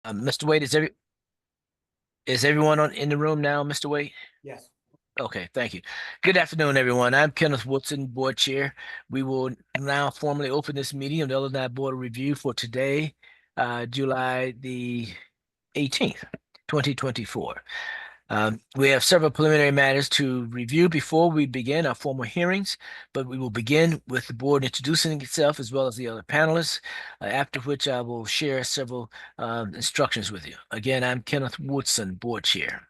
Mr. Wade, is everyone in the room now, Mr. Wade? Yes. Okay, thank you. Good afternoon, everyone. I'm Kenneth Woodson, Board Chair. We will now formally open this meeting of the Illinois Board of Review for today, July the 18th, 2024. We have several preliminary matters to review before we begin our formal hearings, but we will begin with the board introducing itself as well as the other panelists, after which I will share several instructions with you. Again, I'm Kenneth Woodson, Board Chair.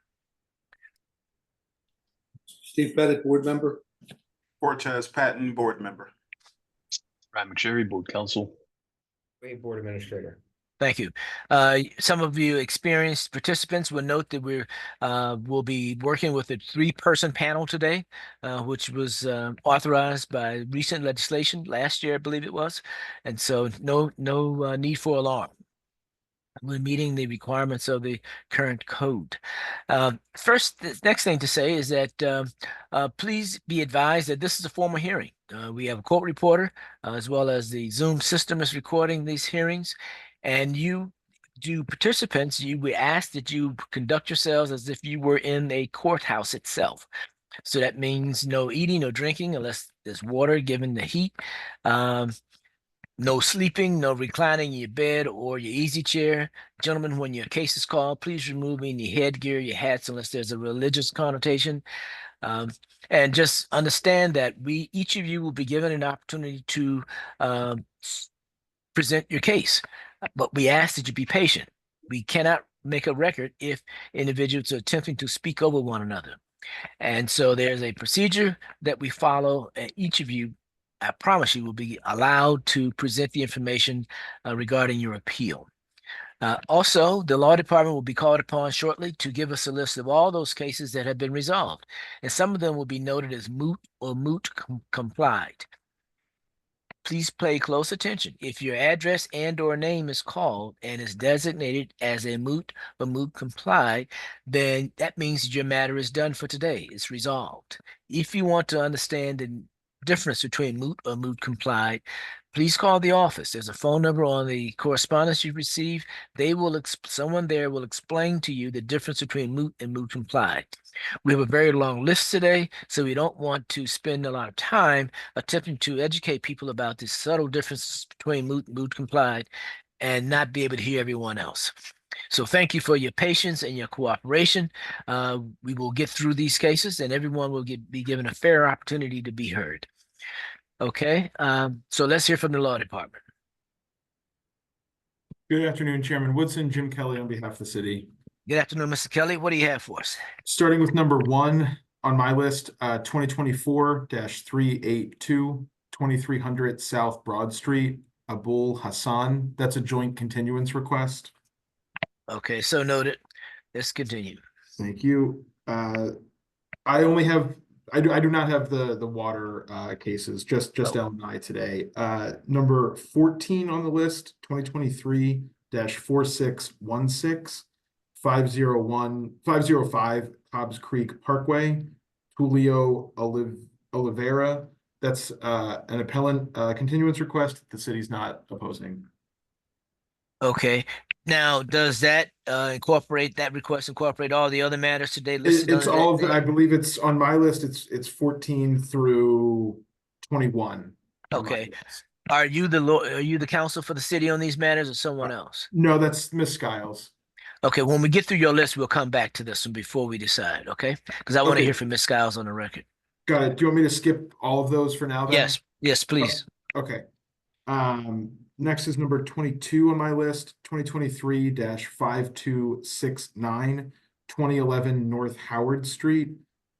Steve Pettit, board member. Cortez Patton, board member. Ryan McSherry, board counsel. Wade, board administrator. Thank you. Some of you experienced participants will note that we'll be working with a three-person panel today, which was authorized by recent legislation last year, I believe it was, and so no need for alarm. We're meeting the requirements of the current code. First, the next thing to say is that please be advised that this is a formal hearing. We have a court reporter, as well as the Zoom system is recording these hearings. And participants, we ask that you conduct yourselves as if you were in a courthouse itself. So that means no eating, no drinking, unless there's water given the heat. No sleeping, no reclining in your bed or your easy chair. Gentlemen, when your case is called, please remove any headgear, your hats, unless there's a religious connotation. And just understand that each of you will be given an opportunity to present your case. But we ask that you be patient. We cannot make a record if individuals are attempting to speak over one another. And so there's a procedure that we follow, and each of you, I promise you, will be allowed to present the information regarding your appeal. Also, the law department will be called upon shortly to give us a list of all those cases that have been resolved, and some of them will be noted as moot or complied. Please pay close attention. If your address and/or name is called and is designated as a moot or moot complied, then that means your matter is done for today. It's resolved. If you want to understand the difference between moot or moot complied, please call the office. There's a phone number on the correspondence you receive. Someone there will explain to you the difference between moot and moot complied. We have a very long list today, so we don't want to spend a lot of time attempting to educate people about the subtle differences between moot and moot complied and not be able to hear everyone else. So thank you for your patience and your cooperation. We will get through these cases and everyone will be given a fair opportunity to be heard. Okay, so let's hear from the law department. Good afternoon, Chairman Woodson. Jim Kelly on behalf of the city. Good afternoon, Mr. Kelly. What do you have for us? Starting with number one on my list, 2024-382, 2300 South Broad Street, Abul Hassan. That's a joint continuance request. Okay, so noted. Let's continue. Thank you. I do not have the water cases, just L&I today. Number 14 on the list, 2023-4616. 505 Cobbs Creek Parkway, Julio Oliveira. That's an appellant continuance request. The city's not opposing. Okay. Now, does that incorporate all the other matters today listed? It's all of I believe it's on my list. It's 14 through 21. Okay. Are you the counsel for the city on these matters or someone else? No, that's Miss Skiles. Okay, when we get through your list, we'll come back to this one before we decide, okay? Because I want to hear from Ms. Skiles on the record. Got it. Do you want me to skip all of those for now then? Yes, please. Okay. Next is number 22 on my list, 2023-5269, 2011 North Howard Street,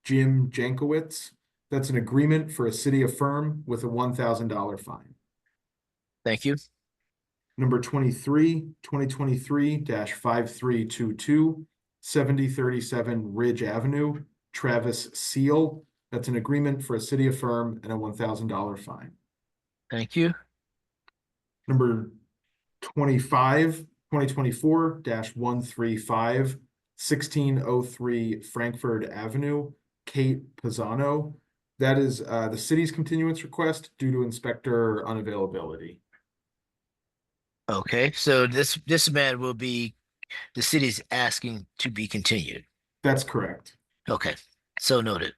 Jim Jankowitz. That's an agreement for a city affirm with a $1,000 fine. Thank you. Number 23, 2023-5322, 7037 Ridge Avenue, Travis Seal. That's an agreement for a city affirm and a $1,000 fine. Thank you. Number 25, 2024-135, 1603 Frankfurt Avenue, Kate Pisano. That is the city's continuance request due to inspector unavailability. Okay, so this matter will be the city's asking to be continued. That's correct. Okay, so noted.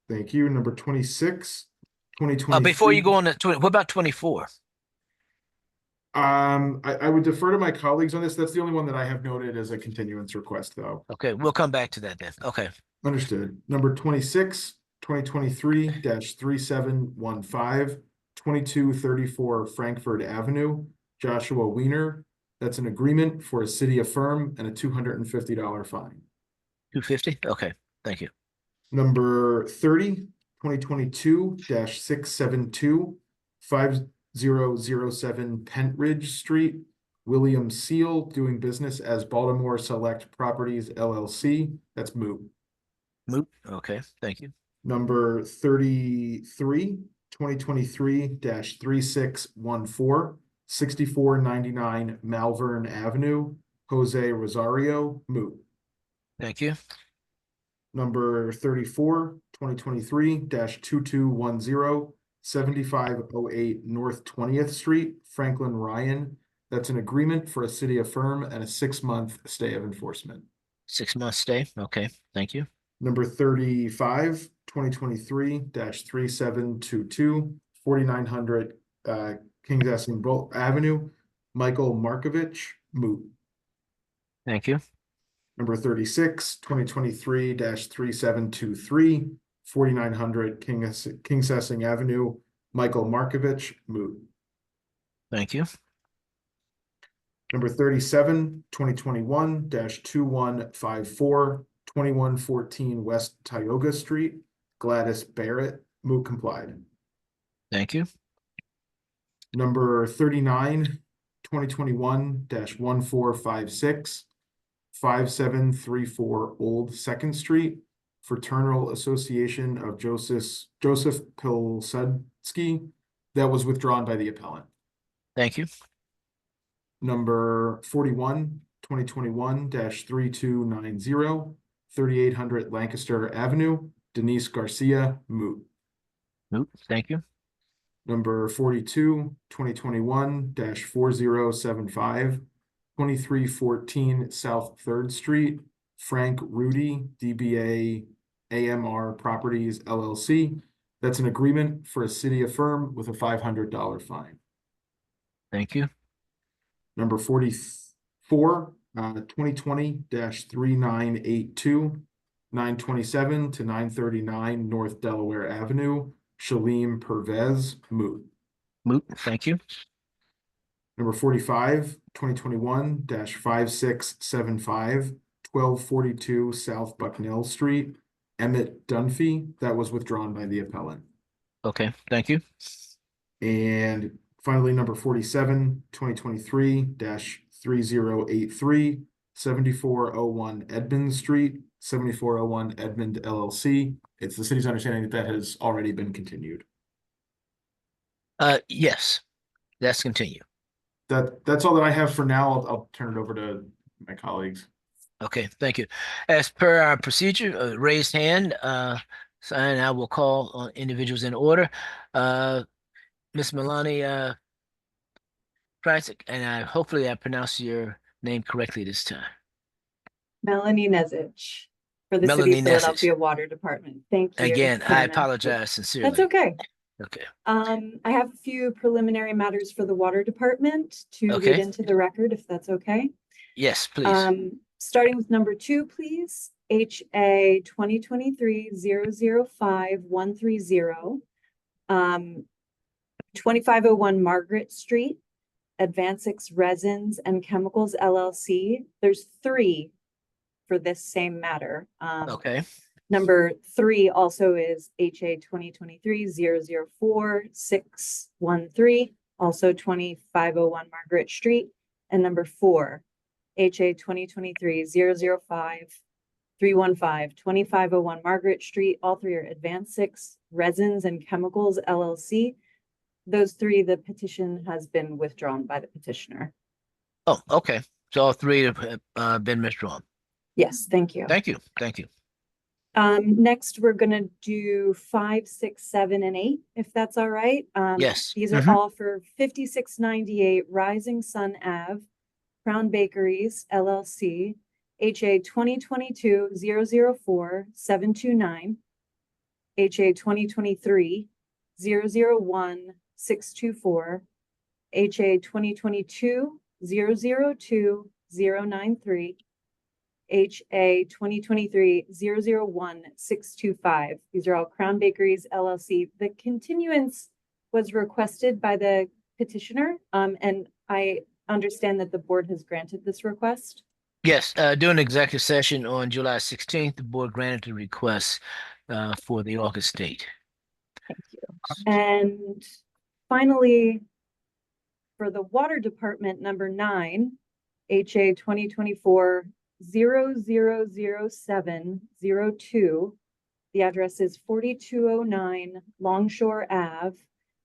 Thank you. Number 26, Before you 2023. go on to 20, what about 24? I would defer to my colleagues on this. That's the only one that I have noted as a continuance request, though. Okay, we'll come back to that then. Okay, Understood. Number 26, 2023-3715, 2234 Frankfurt Avenue, Joshua Weiner. That's an agreement for a city affirm and a $250 fine. 250? Okay, thank you. Number 30, 2022-672, 5007 Pentridge Street, William Seal, doing business as Baltimore Select Properties LLC. That's moot. Moot. Okay, thank you. Number 33, 2023-3614, 6499 Malvern Avenue, Jose Rosario, moot. Thank you. Number 34, 2023-2210, 7508 North 20th Street, Franklin Ryan. That's an agreement for a city affirm and a 6-month stay of enforcement. 6 month stay. Okay, thank you. Number 35, 2023-3722, 4900 Kings Essing Avenue, Michael Markovich, moot. Thank you. Number 36, 2023-3723, 4900 Kings Essing Avenue, Michael Markovich, moot. Thank you. Number 37, 2021-2154, 2114 West Tioga Street, Gladys Barrett, moot complied. Thank you. Number 39, 2021-1456, 5734 Old Second Street, Fraternal Association of Joseph Pilsudski. That was withdrawn by the appellant. Thank you. Number 41, 2021-3290, 3800 Lancaster Avenue, Denise Garcia, moot. Moot. Thank you. Number 42, 2021-4075, 2314 South 3rd Street, Frank Rudy, DBA AMR Properties LLC. That's an agreement for a city affirm with a $500 fine. Thank you. Number 44, 2020-3982, 927 to 939 North Delaware Avenue, Shalim Pervez, moot. Moot. Thank you. Number 45, 2021-5675, 1242 South Bucknell Street, Emmett Dunphy. That was withdrawn by the appellant. Okay, thank you. And finally, number 47, 2023-3083, 7401 Edmund Street, 7401 Edmund LLC. It's the city's understanding that that has already been continued. Yes, let's continue. That's all that I have for now. I'll turn it over to my colleagues. Okay, thank you. As per our procedure, raised hand, and I will call on individuals in order. Miss Melanie Kreisig, and hopefully I pronounced your name correctly this time. Melanie Nezich for the Melanie City of Philadelphia Water Department. Thank you. Again, for I the apologize sincerely. That's okay. Okay. I have a few preliminary matters for the Water Department to Okay. read into the record, if that's okay. Yes, please. Starting with number 2, please. HA 2023-005-130. 2501 Margaret Street, Advancix Resins and Chemicals LLC. There's 3 for this same matter. Okay. Number 3 also is HA 2023-004-613, also 2501 Margaret Street. And number 4, HA 2023-005-315, 2501 Margaret Street. All 3 are Advancix Resins and Chemicals LLC. Those 3, the petition has been withdrawn by the petitioner. Oh, okay. So all 3 have been withdrawn. Yes, thank you. Thank you. Thank you. Next, we're gonna do 5, 6, 7, and 8, if that's all right. Yes. These are all for 5698 Rising Sun Ave, Crown Bakeries LLC, HA 2022-004-729, HA 2023-001-624, HA 2022-002-093, HA 2023-001-625. These are all Crown Bakeries LLC. The continuance was requested by the petitioner, and I understand that the board has granted this request. Yes, during the executive session on July 16th, the board granted the request for the August date. Thank you. And finally, for the Water Department, number 9, HA 2024-000702. The address is 4209 Longshore Ave.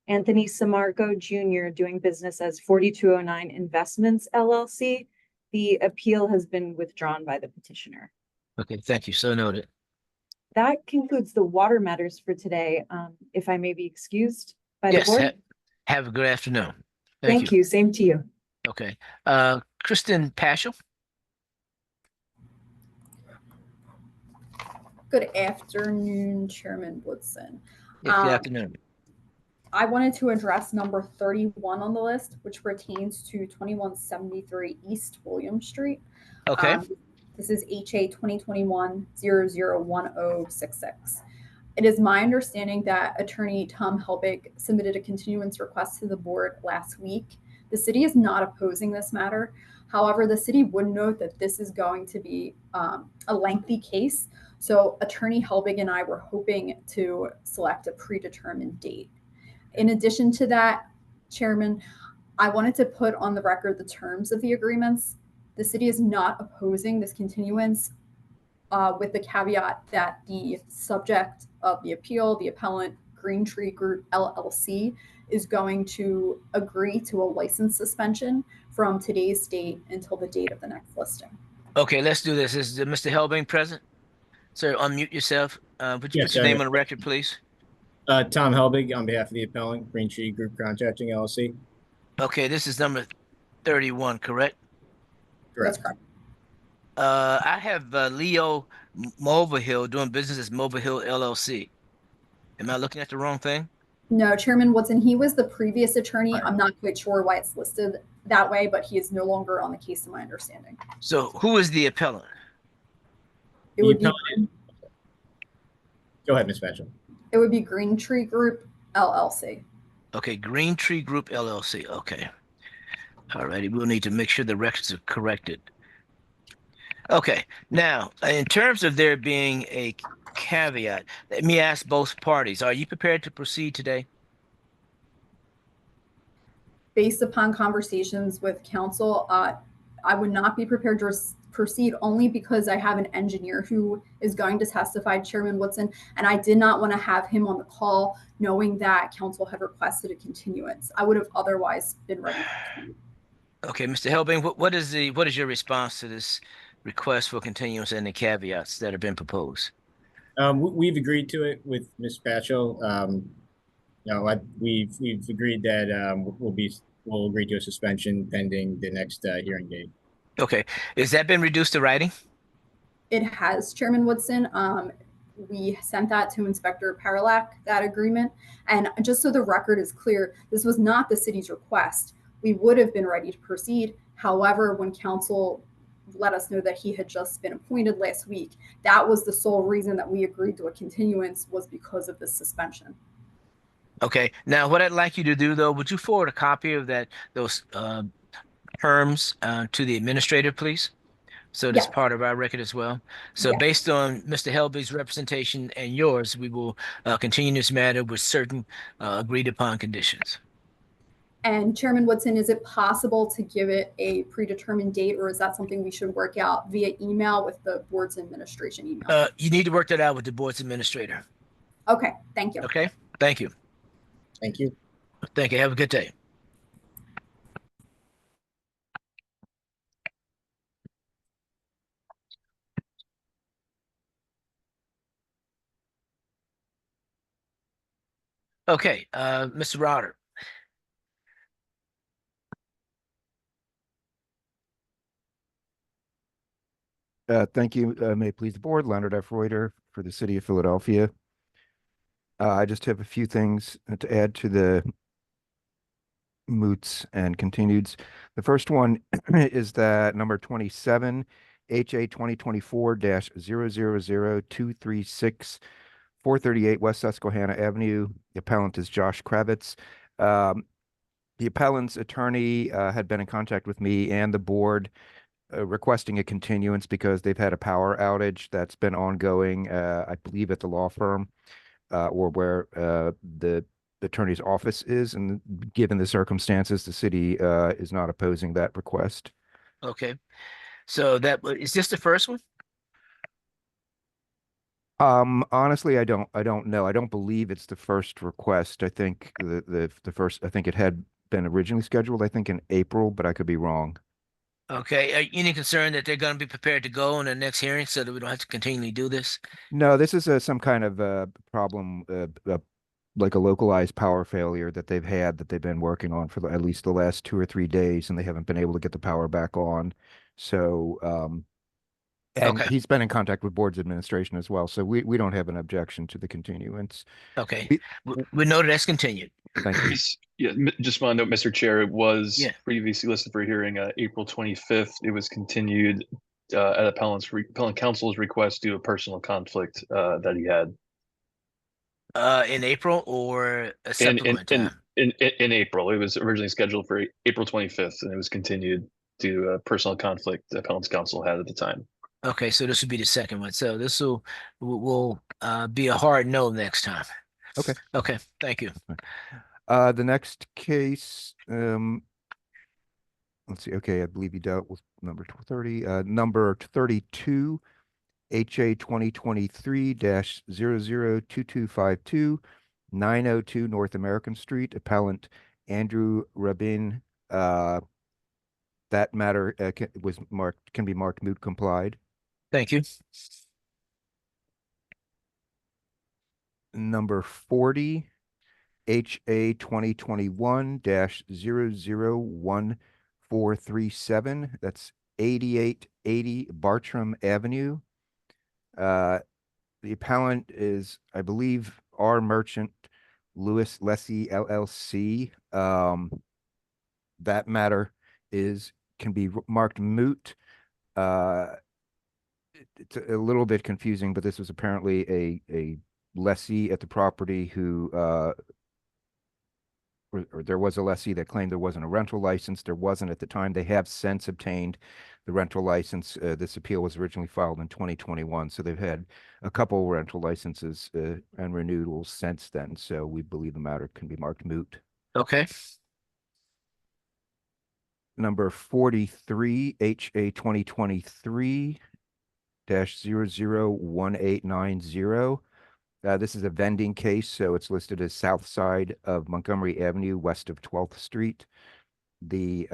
Anthony Samarco Jr. doing business as 4209 Investments LLC. The appeal has been withdrawn by the petitioner. Okay, thank you. So noted. That concludes the water matters for today. If I may be excused by the Yes, board. have a good afternoon. Thank you. Same to you. Okay. Kristen Paschal. Good afternoon, Chairman Woodson. Yes, good afternoon. I wanted to address number 31 on the list, which pertains to 2173 East William Street. Okay. This is HA 2021-001066. It is my understanding that Attorney Tom Helbig submitted a continuance request to the board last week. The city is not opposing this matter. However, the city would note that this is going to be a lengthy case. So Attorney Helbig and I were hoping to select a predetermined date. In addition to that, Chairman, I wanted to put on the record the terms of the agreements. The city is not opposing this continuance with the caveat that the subject of the appeal, the appellant, Green Tree Group LLC, is going to agree to a license suspension from today's date until the date of the next listing. Okay, let's do this. Is Mr. Helbing present? Sir, unmute yourself. Would you Yes, put your I name am. on the record, please? Tom Helbig on behalf of the appellant, Green Tree Group Contracting LLC. Okay, this is number 31, correct? That's Correct. correct. I have Leo Mulvihill doing business as Mulvihill LLC. Am I looking at the wrong thing? No, Chairman Woodson, he was the previous attorney. Right. I'm not quite sure why it's listed that way, but he is no longer on the case to my understanding. So who is the appellant? It The would be appellant- Go ahead, Ms. Mitchell. It would be Green Tree Group LLC. Okay, Green Tree Group LLC. Okay. All righty. We'll need to make sure the records are corrected. Okay. Now, in terms of there being a caveat, let me ask both parties. Are you prepared to proceed today? Based upon conversations with counsel, I would not be prepared to proceed only because I have an engineer who is going to testify, Chairman Woodson, and I did not want to have him on the call knowing that counsel had requested a continuance. I would have otherwise been ready to proceed. Okay, Mr. Helbing, what is your response to this request for continuance and the caveats that have been proposed? We've agreed to it with Ms. Patchell. We've agreed that we'll agree to a suspension pending the next hearing date. Okay, has that been reduced to writing? It has, Chairman Woodson. We sent that to Inspector Paralak, that agreement. And just so the record is clear, this was not the city's request. We would have been ready to proceed. However, when counsel let us know that he had just been appointed last week, that was the sole reason that we agreed to a continuance, was because of this suspension. Okay, now what I'd like you to do though, would you forward a copy of those terms to the administrator, please? So that's Yeah. part of our record as well. So Yeah. based on Mr. Helbig's representation and yours, we will continue this matter with certain agreed upon conditions. And Chairman Woodson, is it possible to give it a predetermined date, or is that something we should work out via email with the board's administration email? You need to work that out with the board's administrator. Okay, thank you. Okay, thank you. Thank you. Thank you. Have a good day. Okay, Mr. Roder. Thank you. May it please the board, Leonard F. Reuter for the city of Philadelphia. I just have a few things to add to the moots and continueds. The first one is that number 27, HA 2024-000236, 438 West Susquehanna Avenue. The appellant is Josh Kravitz. The appellant's attorney had been in contact with me and the board requesting a continuance because they've had a power outage that's been ongoing, I believe at the law firm or where the attorney's office is. And given the circumstances, the city is not opposing that request. Okay. So is this the first one? Honestly, I don't know. I don't believe it's the first request. I think the first, I think it had been originally scheduled, I think in April, but I could be wrong. Okay. Are you any concern that they're going to be prepared to go on the next hearing so that we don't have to continually do this? No, this is some kind of problem, like a localized power failure that they've had that they've been working on for at least the last 2 or 3 days, and they haven't been able to get the power back on. So, and Okay. he's been in contact with board's administration as well. So we don't have an objection to the continuance. Okay. We- We know that's continued. Thank you. Yeah, just want to note, Mr. Chair, it was Yeah. previously listed for hearing April 25th. It was continued at appellant counsel's request due to a personal conflict that he had In April or a in subsequent time? in April. It was originally scheduled for April 25th, and it was continued due to a personal conflict the appellant's counsel had at the time. Okay, so this will be the second one. So this will be a hard no next time. Okay. Okay, thank you. The next case, let's see. Okay, I believe you dealt with number 30. Number 32, HA 2023-002252, 902 North American Street. Appellant Andrew Rabin. That matter can be marked moot complied. Thank you. Number 40, HA 2021-001437. That's 8880 Bartram Avenue. The appellant is, I believe, R Merchant Lewis Lessie LLC. That matter can be marked moot. It's a little bit confusing, but this was apparently a lessee at the property who or there was a lessee that claimed there wasn't a rental license. There wasn't at the time. They have since obtained the rental license. This appeal was originally filed in 2021, so they've had a couple rental licenses and renewals since then. So we believe the matter can be marked moot. Okay. Number 43, HA 2023-001890. This is a vending case, so it's listed as south side of Montgomery Avenue, west of 12th Street. The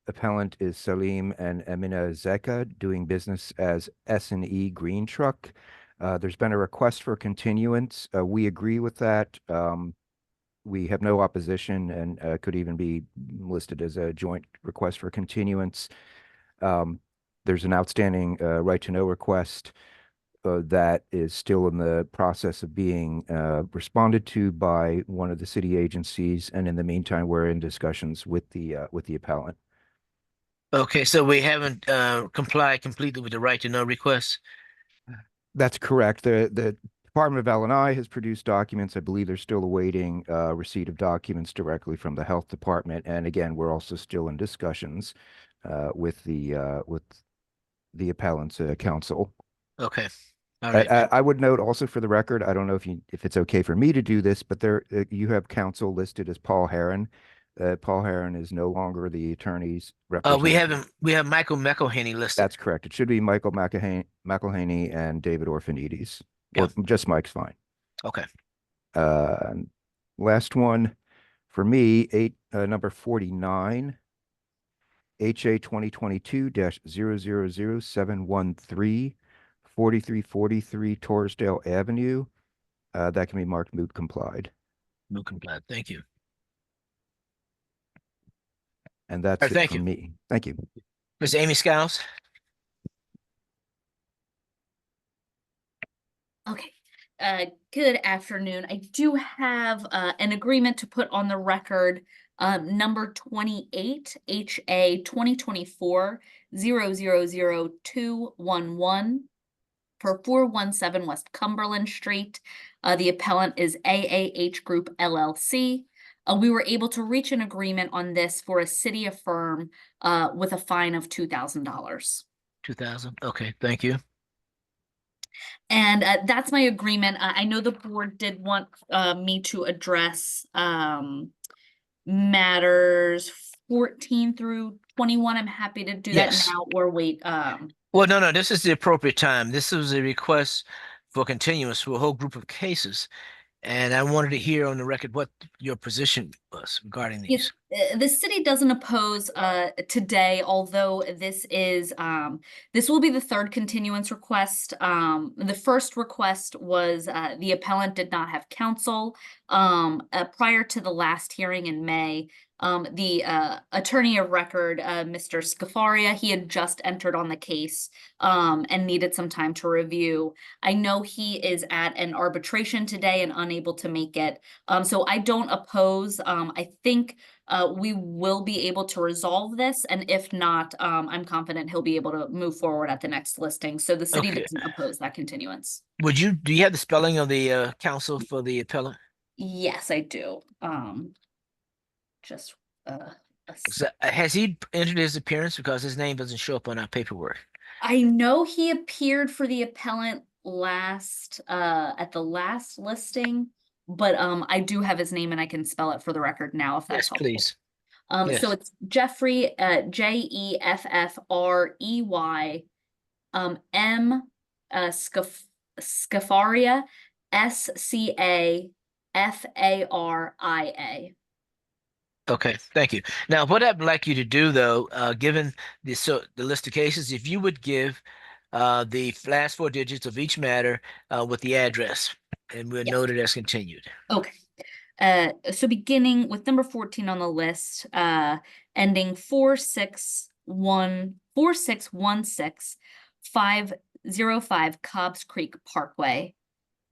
appellant is Salim and Emina Zeka, doing business as S&E Green Truck. There's been a request for continuance. We agree with that. We have no opposition and could even be listed as a joint request for continuance. There's an outstanding right to know request that is still in the process of being responded to by one of the city agencies, and in the meantime, we're in discussions with the appellant. Okay, so we haven't complied completely with the right to know request. That's correct. The Department of L&I has produced documents. I believe they're still awaiting receipt of documents directly from the health department. And again, we're also still in discussions with the appellant's counsel. Okay. All right. I would note also for the record, I don't know if it's okay for me to do this, but there you have counsel listed as Paul Heron. Paul Heron is no longer the attorney's representative. We have Michael McElhaney listed. That's correct. It should be Michael McElhaney and David Orphanides. Yeah. Or just Mike's fine. Okay. Last one for me, number 49, HA 2022-000713, 4343 Torresdale Avenue. That can be marked moot complied. Moot complied. Thank you. And that's All right, it thank for you. me. Thank you. Ms. Amy Skiles. Good afternoon. I do have an agreement to put on the record, number 28, HA 2024-000211 for 417 West Cumberland Street. The appellant is AAH Group LLC. We were able to reach an agreement on this for a city affirm with a fine of $2,000. 2,000. Okay, thank you. And that's my agreement. I know the board did want me to address matters 14 through 21. I'm happy to do Yes. that now or wait. Well, no, this is the appropriate time. This was a request for continuance for a whole group of cases. And I wanted to hear on the record what your position was regarding Yes, these. the city doesn't oppose today, although this is this will be the third continuance request. The first request was the appellant did not have counsel prior to the last hearing in May. The attorney of record, Mr. Scafaria, he had just entered on the case and needed some time to review. I know he is at an arbitration today and unable to make it. So I don't oppose. I think we will be able to resolve this, and if not, I'm confident he'll be able to move forward at the next listing. So the city Okay. doesn't oppose that continuance. Do you have the spelling of the counsel for the appellant? Yes, I do. Just Has he entered his appearance, because his name doesn't show up on our paperwork? I know he appeared for the appellant last at the last listing, but I do have his name and I can spell it for the record now if that's Yes, helpful. please. So it's Jeffrey, Jeffrey, M, Scafaria, Scafaria. Okay, thank you. Now, what I'd like you to do, though, given the list of cases, if you would give the last 4 digits of each matter with the address, and we'll note it as continued. Okay. So beginning with number 14 on the list, ending 4616 505 Cobbs Creek Parkway,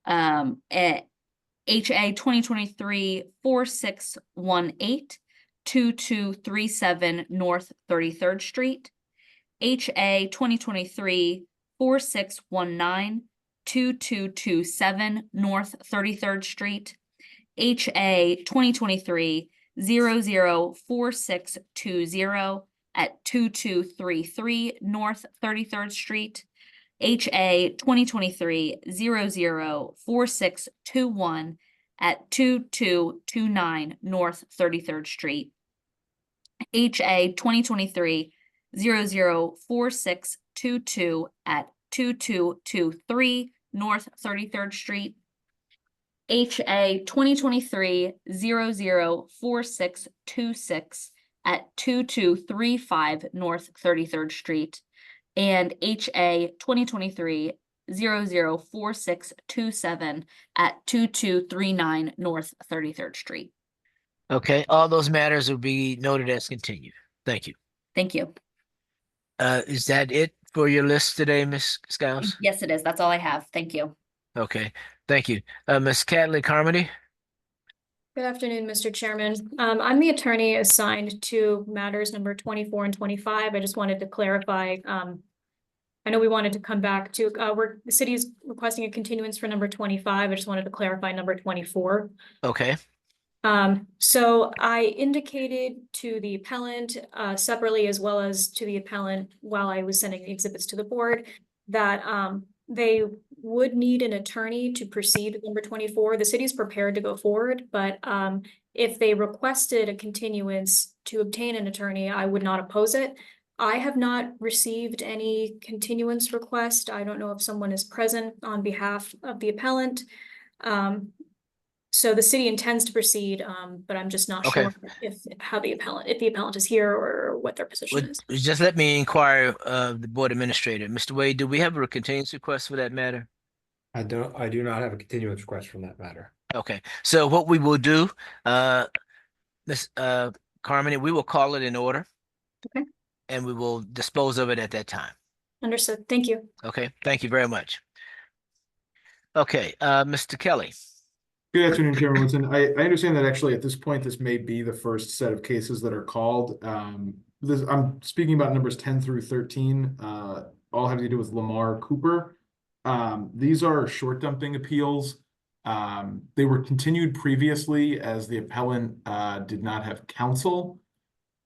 at HA 2023-4618 2237 North 33rd Street, HA 2023-4619 2227 North 33rd Street, HA 2023-004620 at 2233 North 33rd Street, HA 2023-004621 at 2229 North 33rd Street, HA 2023-004622 at 2223 North 33rd Street, HA 2023-004626 at 2235 North 33rd Street, and HA 2023-004627 at 2239 North 33rd Street. Okay, all those matters will be noted as continued. Thank you. Thank you. Is that it for your list today, Ms. Skiles? Yes, it is. That's all I have. Thank you. Okay, thank you. Ms. Catley Carmody? Good afternoon, Mr. Chairman. I'm the attorney assigned to matters number 24 and 25. I just wanted to clarify. I know we wanted to come back to, the city is requesting a continuance for number 25. I just wanted to clarify number 24. Okay. So I indicated to the appellant separately, as well as to the appellant while I was sending the exhibits to the board, that they would need an attorney to proceed with number 24. The city is prepared to go forward, but if they requested a continuance to obtain an attorney, I would not oppose it. I have not received any continuance request. I don't know if someone is present on behalf of the appellant. So the city intends to proceed, but I'm just not sure if the appellant is here or what their position is. Just let me inquire of the board administrator. Mr. Wade, do we have a continuance request for that matter? I do not have a continuance request from that matter. Okay, so what we will do, Ms. Carmody, we will call it in order. Okay. And we will dispose of it at that time. Understood. Thank you. Okay, thank you very much. Okay, Mr. Kelly. Good afternoon, Chairman Woodson. I understand that actually at this point, this may be the first set of cases that are called. I'm speaking about numbers 10 through 13, all having to do with Lamar Cooper. These are short dumping appeals. They were continued previously as the appellant did not have counsel.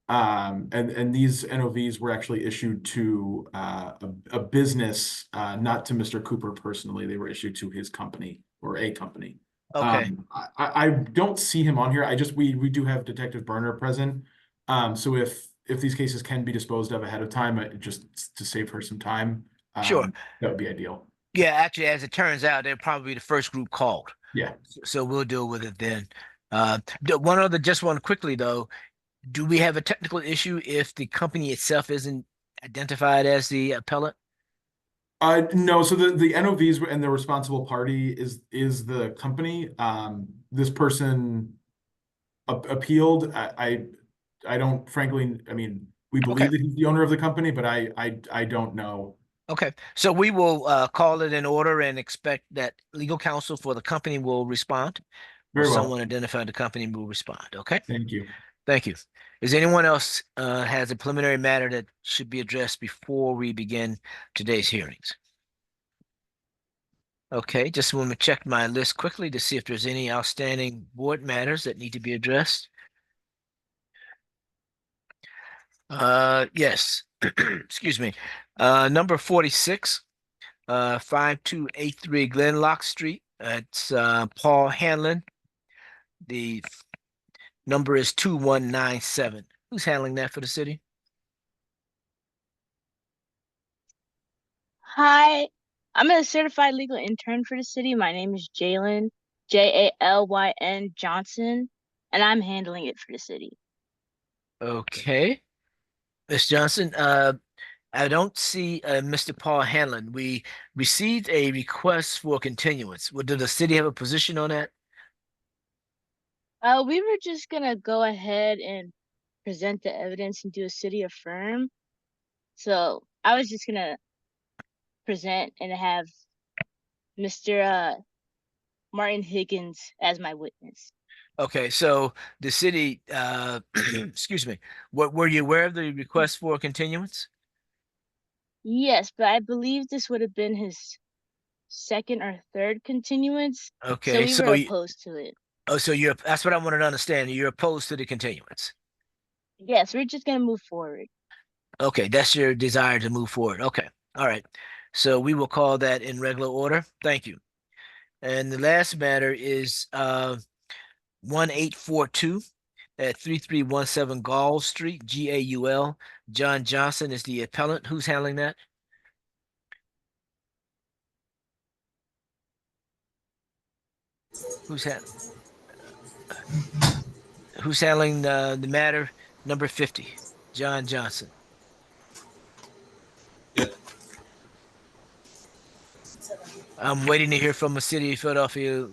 And these NOVs were actually issued to a business, not to Mr. Cooper personally. They were issued to his company or a company. Okay, I don't see him on here. We do have Detective Berner present. So if these cases can be disposed of ahead of time, just to save her some time, sure. that would be ideal. Yeah, actually, as it turns out, they're probably the first group called. Yeah. So we'll deal with it then. Just one quickly though, do we have a technical issue if the company itself isn't identified as the appellant? No, so the NOVs and the responsible party is the company. This person appealed. I don't frankly, I mean, we believe that he's the owner of the company, but I don't know. Okay, so we will call it in order and expect that legal counsel for the company will respond. Very Or well. someone identified the company will respond. Okay, Thank you. thank you. Is anyone else has a preliminary matter that should be addressed before we begin today's hearings? Okay, just want to check my list quickly to see if there's any outstanding board matters that need to be addressed. Yes, excuse me. Number 46, 5283 Glenlock Street. It's Paul Hanlon. The number is 2197. Who's handling that for the city? Hi, I'm a certified legal intern for the city. My name is Jalen, Jalyn Johnson, and I'm handling it for the city. Okay. Ms. Johnson, I don't see Mr. Paul Hanlon. We received a request for continuance. Did the city have a position on that? We were just gonna go ahead and present the evidence and do a city affirm. So I was just gonna present and have Mr. Martin Higgins as my witness. Okay, so the city, excuse me, were you aware of the request for continuance? Yes, but I believe this would have been his second or third continuance. Okay, so we were opposed to it. Oh, so that's what I wanted to understand. You're opposed to the continuance. Yes, we're just gonna move forward. Okay, that's your desire to move forward. Okay, all right. So we will call that in regular order. Thank you. And the last matter is 1842 at 3317 Gaul Street, Gaul. John Johnson is the appellant. Who's handling that? Who's handling the matter? Number 50, John Johnson. Yeah. I'm waiting to hear from a City of Philadelphia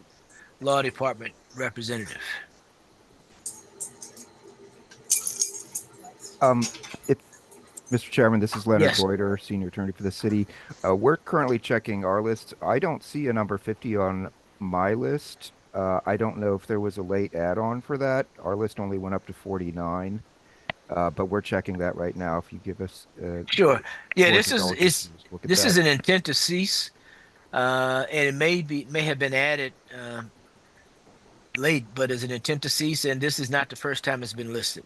Law Department representative. Mr. Chairman, this is Leonard Yes. Reuter, Senior Attorney for the city. We're currently checking our list. I don't see a number 50 on my list. I don't know if there was a late add-on for that. Our list only went up to 49, but we're checking that right now. If you give us Sure. Yeah, board this indulgence, look at this that. is an intent to cease, and it may have been added late, but as an intent to cease, and this is not the first time it's been listed.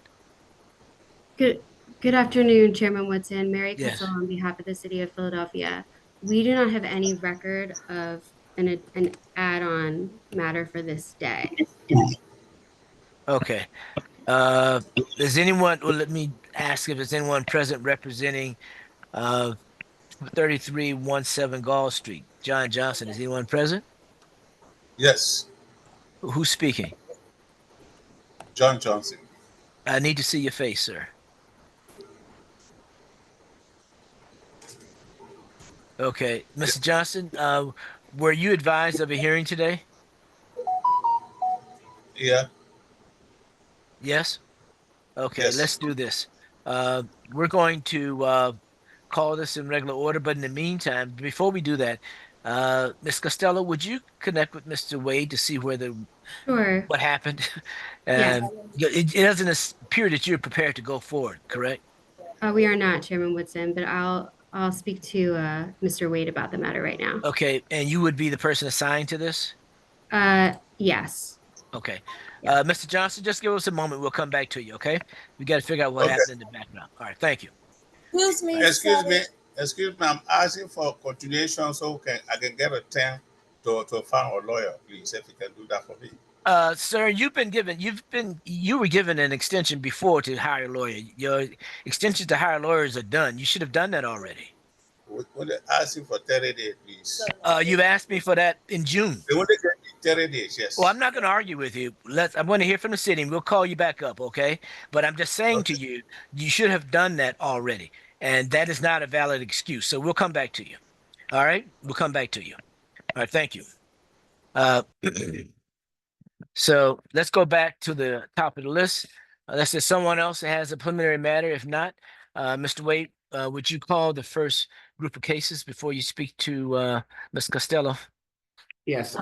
Good afternoon, Chairman Woodson. Mary Yes. Kissel on behalf of the City of Philadelphia. We do not have any record of an add-on matter for this day. Okay. Is anyone? Well, let me ask if there's anyone present representing 3317 Gaul Street. John Johnson. Is anyone present? Yes, Who's speaking? John Johnson. I need to see your face, sir. Okay, Mr. Johnson, were you advised of a hearing today? Yeah, Yes? Okay, Yes. let's do this. We're going to call this in regular order, but in the meantime, before we do that, Ms. Costello, would you connect with Mr. Wade to see Sure. what happened? Yes. And it doesn't appear that you're prepared to go forward, correct? We are not, Chairman Woodson, but I'll speak to Mr. Wade about the matter right now. Okay, and you would be the person assigned to this? Yes. Okay. Yeah. Mr. Johnson, just give us a moment. We'll come back to you, okay? We got to figure out what Okay. happened in the background. All right, thank you. Excuse me. Excuse me. I'm asking for continuation so I can get a time to find a lawyer, please, if you can do that for me. Sir, you were given an extension before to hire a lawyer. Your extensions to hire lawyers are done. You should have done that already. When they ask you for 30 days, please. You've asked me for that in June. They want to get 30 days, yes. Well, I'm not going to argue with you. I'm going to hear from the city and we'll call you back up, okay? But I'm just saying to you, you should have done that already. And that is not a valid excuse. So we'll come back to you. All right? We'll come back to you. All right, thank you. So let's go back to the top of the list. Unless there's someone else that has a preliminary matter. If not, Mr. Wade, would you call the first group of cases before you speak to Ms. Costello? Yes,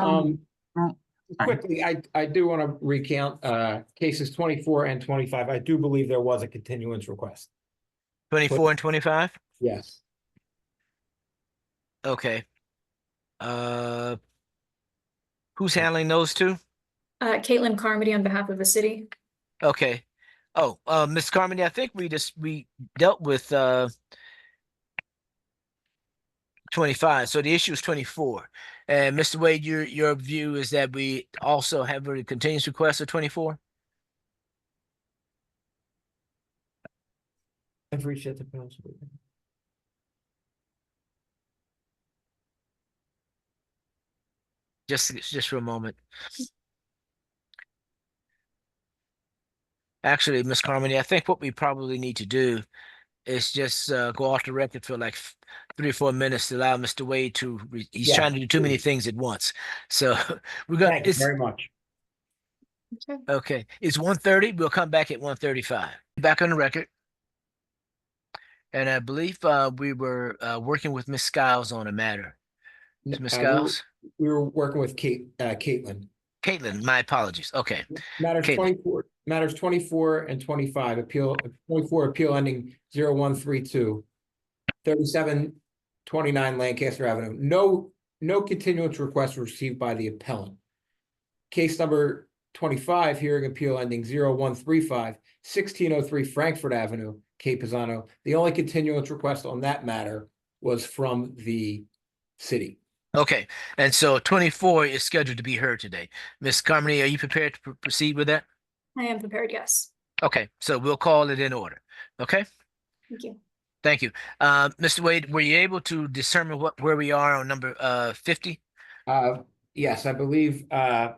quickly, I do want to recount cases 24 and 25. I do believe there was a continuance request. 24 and 25? Yes. Okay. Who's handling those two? Caitlin Carmody on behalf of the city. Okay. Oh, Ms. Carmody, I think we dealt with 25. So the issue is 24. And Mr. Wade, your view is that we also have a continuance request of 24? I've reached out to council. Just for a moment. Actually, Ms. Carmody, I think what we probably need to do is just go off the record for like 3 or 4 minutes to allow Mr. Wade to, he's Yeah. trying to do too many things at once. So we're going Thank you very much. okay. It's 1:30. We'll come back at 1:35. Back on the record. And I believe we were working with Ms. Skiles on a matter. Is Ms. Skiles? We were working with Caitlin. Caitlin, my apologies. Okay. Matters Caitlin. 24 and 25, appeal 24 appeal ending 0132, 3729 Lancaster Avenue. No continuance request was received by the appellant. Case number 25, hearing appeal ending 0135, 1603 Frankfurt Avenue, Cape Pisano. The only continuance request on that matter was from the city. Okay. And so 24 is scheduled to be heard today. Ms. Carmody, are you prepared to proceed with that? I am prepared, yes. Okay. So we'll call it in order. Okay. Thank you. Thank you. Mr. Wade, were you able to determine where we are on number 50? Yes, I believe I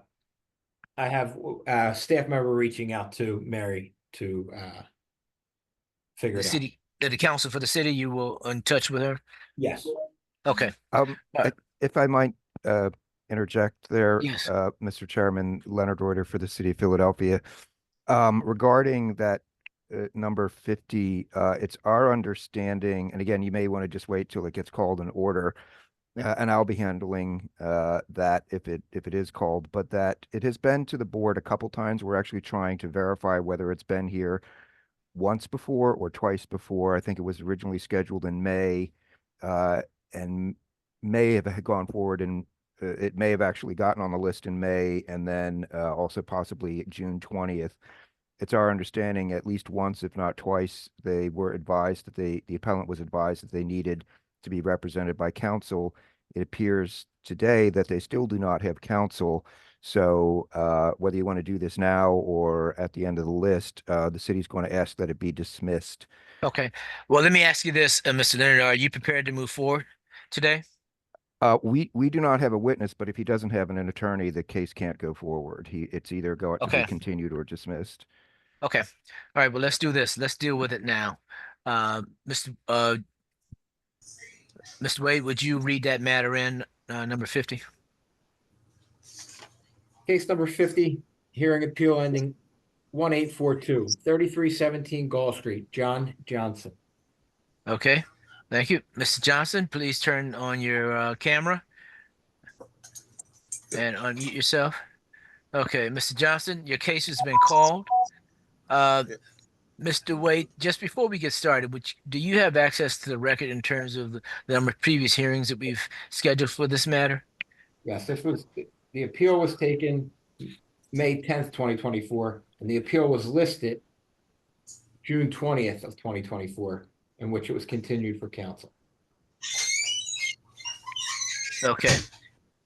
have a staff member reaching out to Mary to figure The it out. city, the council for the city, you will in touch with her? Yes. Okay. right. If I might interject there, Yes. Mr. Chairman, Leonard Reuter for the city of Philadelphia. Regarding that number 50, it's our understanding, and again, you may want to just wait till it gets called in order, and I'll be handling that if it is called, but that it has been to the board a couple times. We're actually trying to verify whether it's been here once before or twice before. I think it was originally scheduled in May, and may have gone forward, and it may have actually gotten on the list in May, and then also possibly June 20th. It's our understanding at least once, if not twice, they were advised that the appellant was advised that they needed to be represented by counsel. It appears today that they still do not have counsel. So whether you want to do this now or at the end of the list, the city's going to ask that it be dismissed. Okay. Well, let me ask you this, Mr. Leonard, are you prepared to move forward today? We do not have a witness, but if he doesn't have an attorney, the case can't go forward. It's either going to be continued or dismissed. Okay. All right. Well, let's do this. Let's deal with it now. Mr. Wade, would you read that matter in number 50? Case number 50, hearing appeal ending 1842, 3317 Gall Street, John Johnson. Okay. Thank you. Mr. Johnson, please turn on your camera and unmute yourself. Okay, Mr. Johnson, your case has been called. Mr. Wade, just before we get started, do you have access to the record in terms of the number of previous hearings that we've scheduled for this matter? Yes, the appeal was taken May 10th, 2024, and the appeal was listed June 20th of 2024, in which it was continued for counsel. Okay.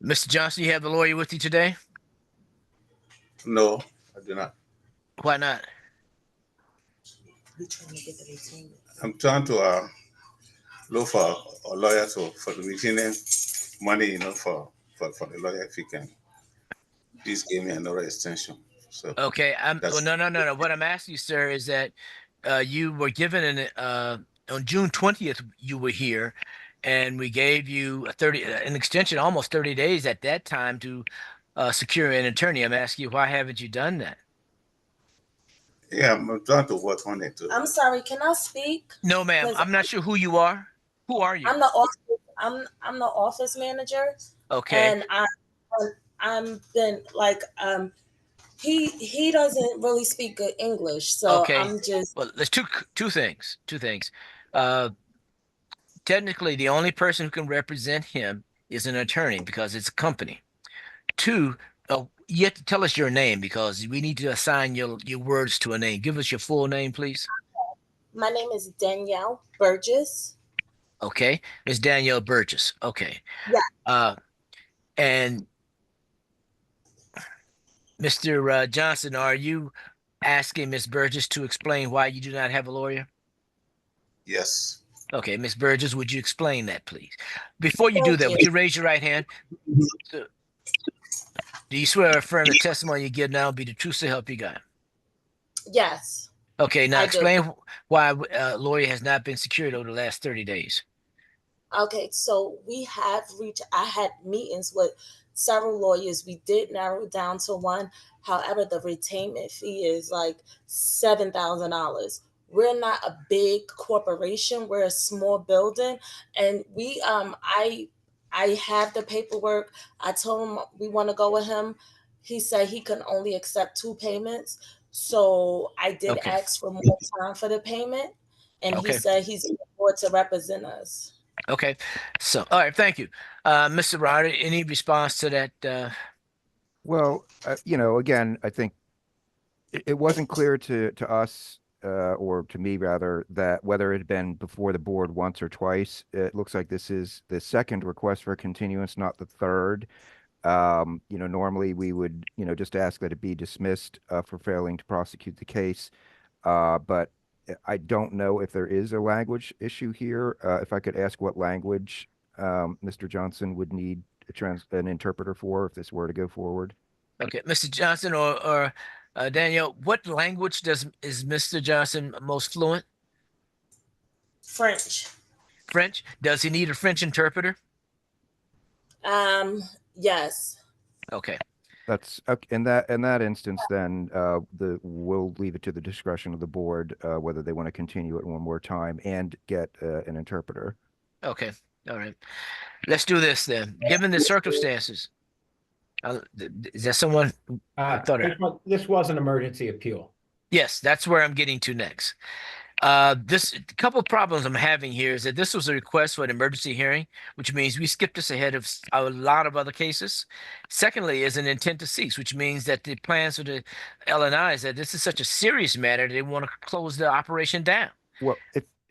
Mr. Johnson, you have the lawyer with you today? No, I do not. Why not? I'm trying to look for a lawyer for the retaining money, for the lawyer if he can. Please give me another extension. So okay, no. What I'm asking you, sir, is that you were given on June 20th, you were here, and we gave you an extension, almost 30 days at that time to secure an attorney. I'm asking you, why haven't you done that? Yeah, I'm trying to work on it too. I'm sorry, can I speak? No, ma'am. I'm not sure who you are. Who are you? I'm the office manager. Okay. And I'm been like he doesn't really speak good English, so okay. I'm just well. There's two things. Technically, the only person who can represent him is an attorney because it's a company. Two, you have to tell us your name because we need to assign your words to a name. Give us your full name, please. My name is Danielle Burgess. Okay, Ms. Danielle Burgess. Okay. Yeah. And Mr. Johnson, are you asking Ms. Burgess to explain why you do not have a lawyer? Yes. Okay, Ms. Burgess, would you explain that, please? Before you do that, would you raise your right hand? Do you swear or affirm the testimony you give now will be the truth to help you God? Yes. Okay, now explain why a lawyer has not been secured over the last 30 days. Okay, so I had meetings with several lawyers. We did narrow it down to one. However, the retainment fee is like $7,000. We're not a big corporation. We're a small building. And I have the paperwork. I told him we want to go with him. He said he can only accept 2 payments. So I did ask for more time for the payment. And he said he's looking forward to represent us. Okay. So, all right. Thank you. Mr. Ryder, any response to that? Well, again, I think it wasn't clear to us or to me rather, that whether it had been before the board once or twice. It looks like this is the second request for continuance, not the third. Normally we would, just ask that it be dismissed for failing to prosecute the case. But I don't know if there is a language issue here. If I could ask what language Mr. Johnson would need an interpreter for if this were to go forward. Okay, Mr. Johnson or Danielle, what language is Mr. Johnson most fluent? French. French? Does he need a French interpreter? Yes. Okay. That's okay. In that instance, then we'll leave it to the discretion of the board whether they want to continue it one more time and get an interpreter. Okay. All right. Let's do this then. Given the circumstances, is there someone? This was an emergency appeal. Yes, that's where I'm getting to next. This couple of problems I'm having here is that this was a request for an emergency hearing, which means we skipped this ahead of a lot of other cases. Secondly, is an intent to cease, which means that the plans for the LNI is that this is such a serious matter they want to close the operation down. Well,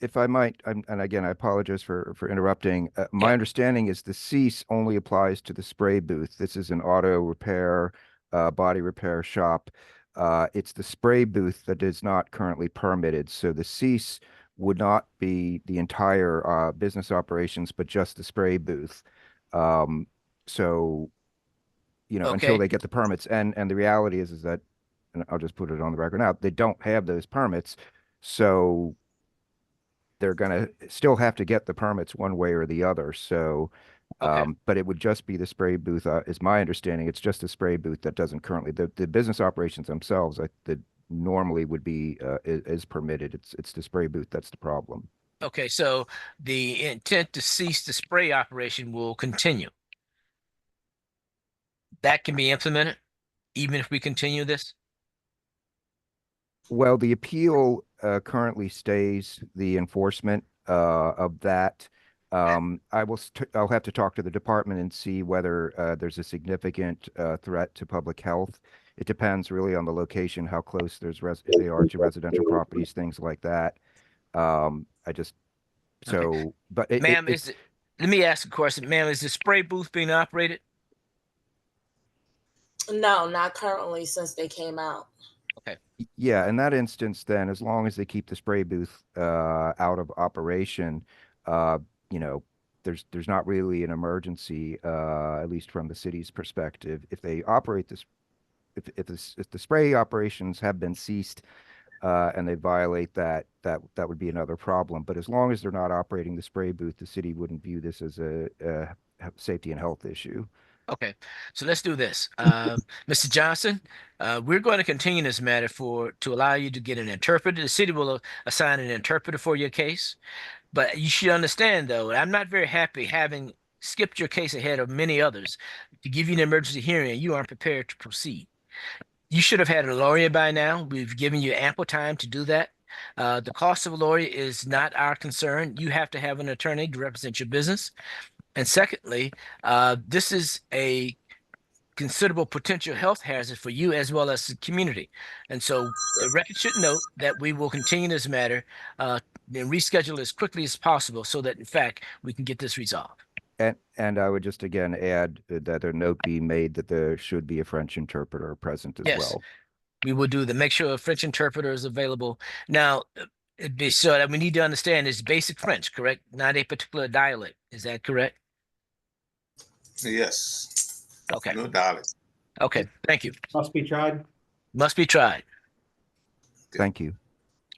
if I might, and again, I apologize for interrupting. My understanding is the cease only applies to the spray booth. This is an auto repair, body repair shop. It's the spray booth that is not currently permitted. So the cease would not be the entire business operations, but just the spray booth. So, until they get the permits. And the reality is that, and I'll just put it on the record now, they don't have those permits. So they're going to still have to get the permits one way or the other. So, but it would just be the spray booth, is my understanding. It's just the spray booth that doesn't currently, the business operations themselves, that normally would be, is permitted. It's the spray booth that's the problem. Okay, so the intent to cease the spray operation will continue. that can be implemented, even if we continue this? Well, the appeal currently stays the enforcement of that. I'll have to talk to the department and see whether there's a significant threat to public health. It depends really on the location, how close they are to residential properties, things like that. But Ma'am, let me ask a question. Ma'am, is the spray booth being operated? No, not currently since they came out. Okay. Yeah, in that instance, then, as long as they keep the spray booth out of operation, there's not really an emergency, at least from the city's perspective. If they operate this, if the spray operations have been ceased and they violate that would be another problem. But as long as they're not operating the spray booth, the city wouldn't view this as a safety and health issue. Okay, so let's do this. Mr. Johnson, we're going to continue this matter to allow you to get an interpreter. The city will assign an interpreter for your case. But you should understand, though, I'm not very happy having skipped your case ahead of many others to give you an emergency hearing and you aren't prepared to proceed. You should have had a lawyer by now. We've given you ample time to do that. The cost of a lawyer is not our concern. You have to have an attorney to represent your business. And secondly, this is a considerable potential health hazard for you as well as the community. And so the record should note that we will continue this matter and reschedule as quickly as possible so that, in fact, we can get this resolved. And I would just again add that a note be made that there should be a French interpreter present as well. We will do that. Make sure a French interpreter is available. Now, so that we need to understand is basic French, correct? Not a particular dialect. Is that correct? Yes. Okay. No dialect. Okay. Thank you. Must be tried. Must be tried. Thank you.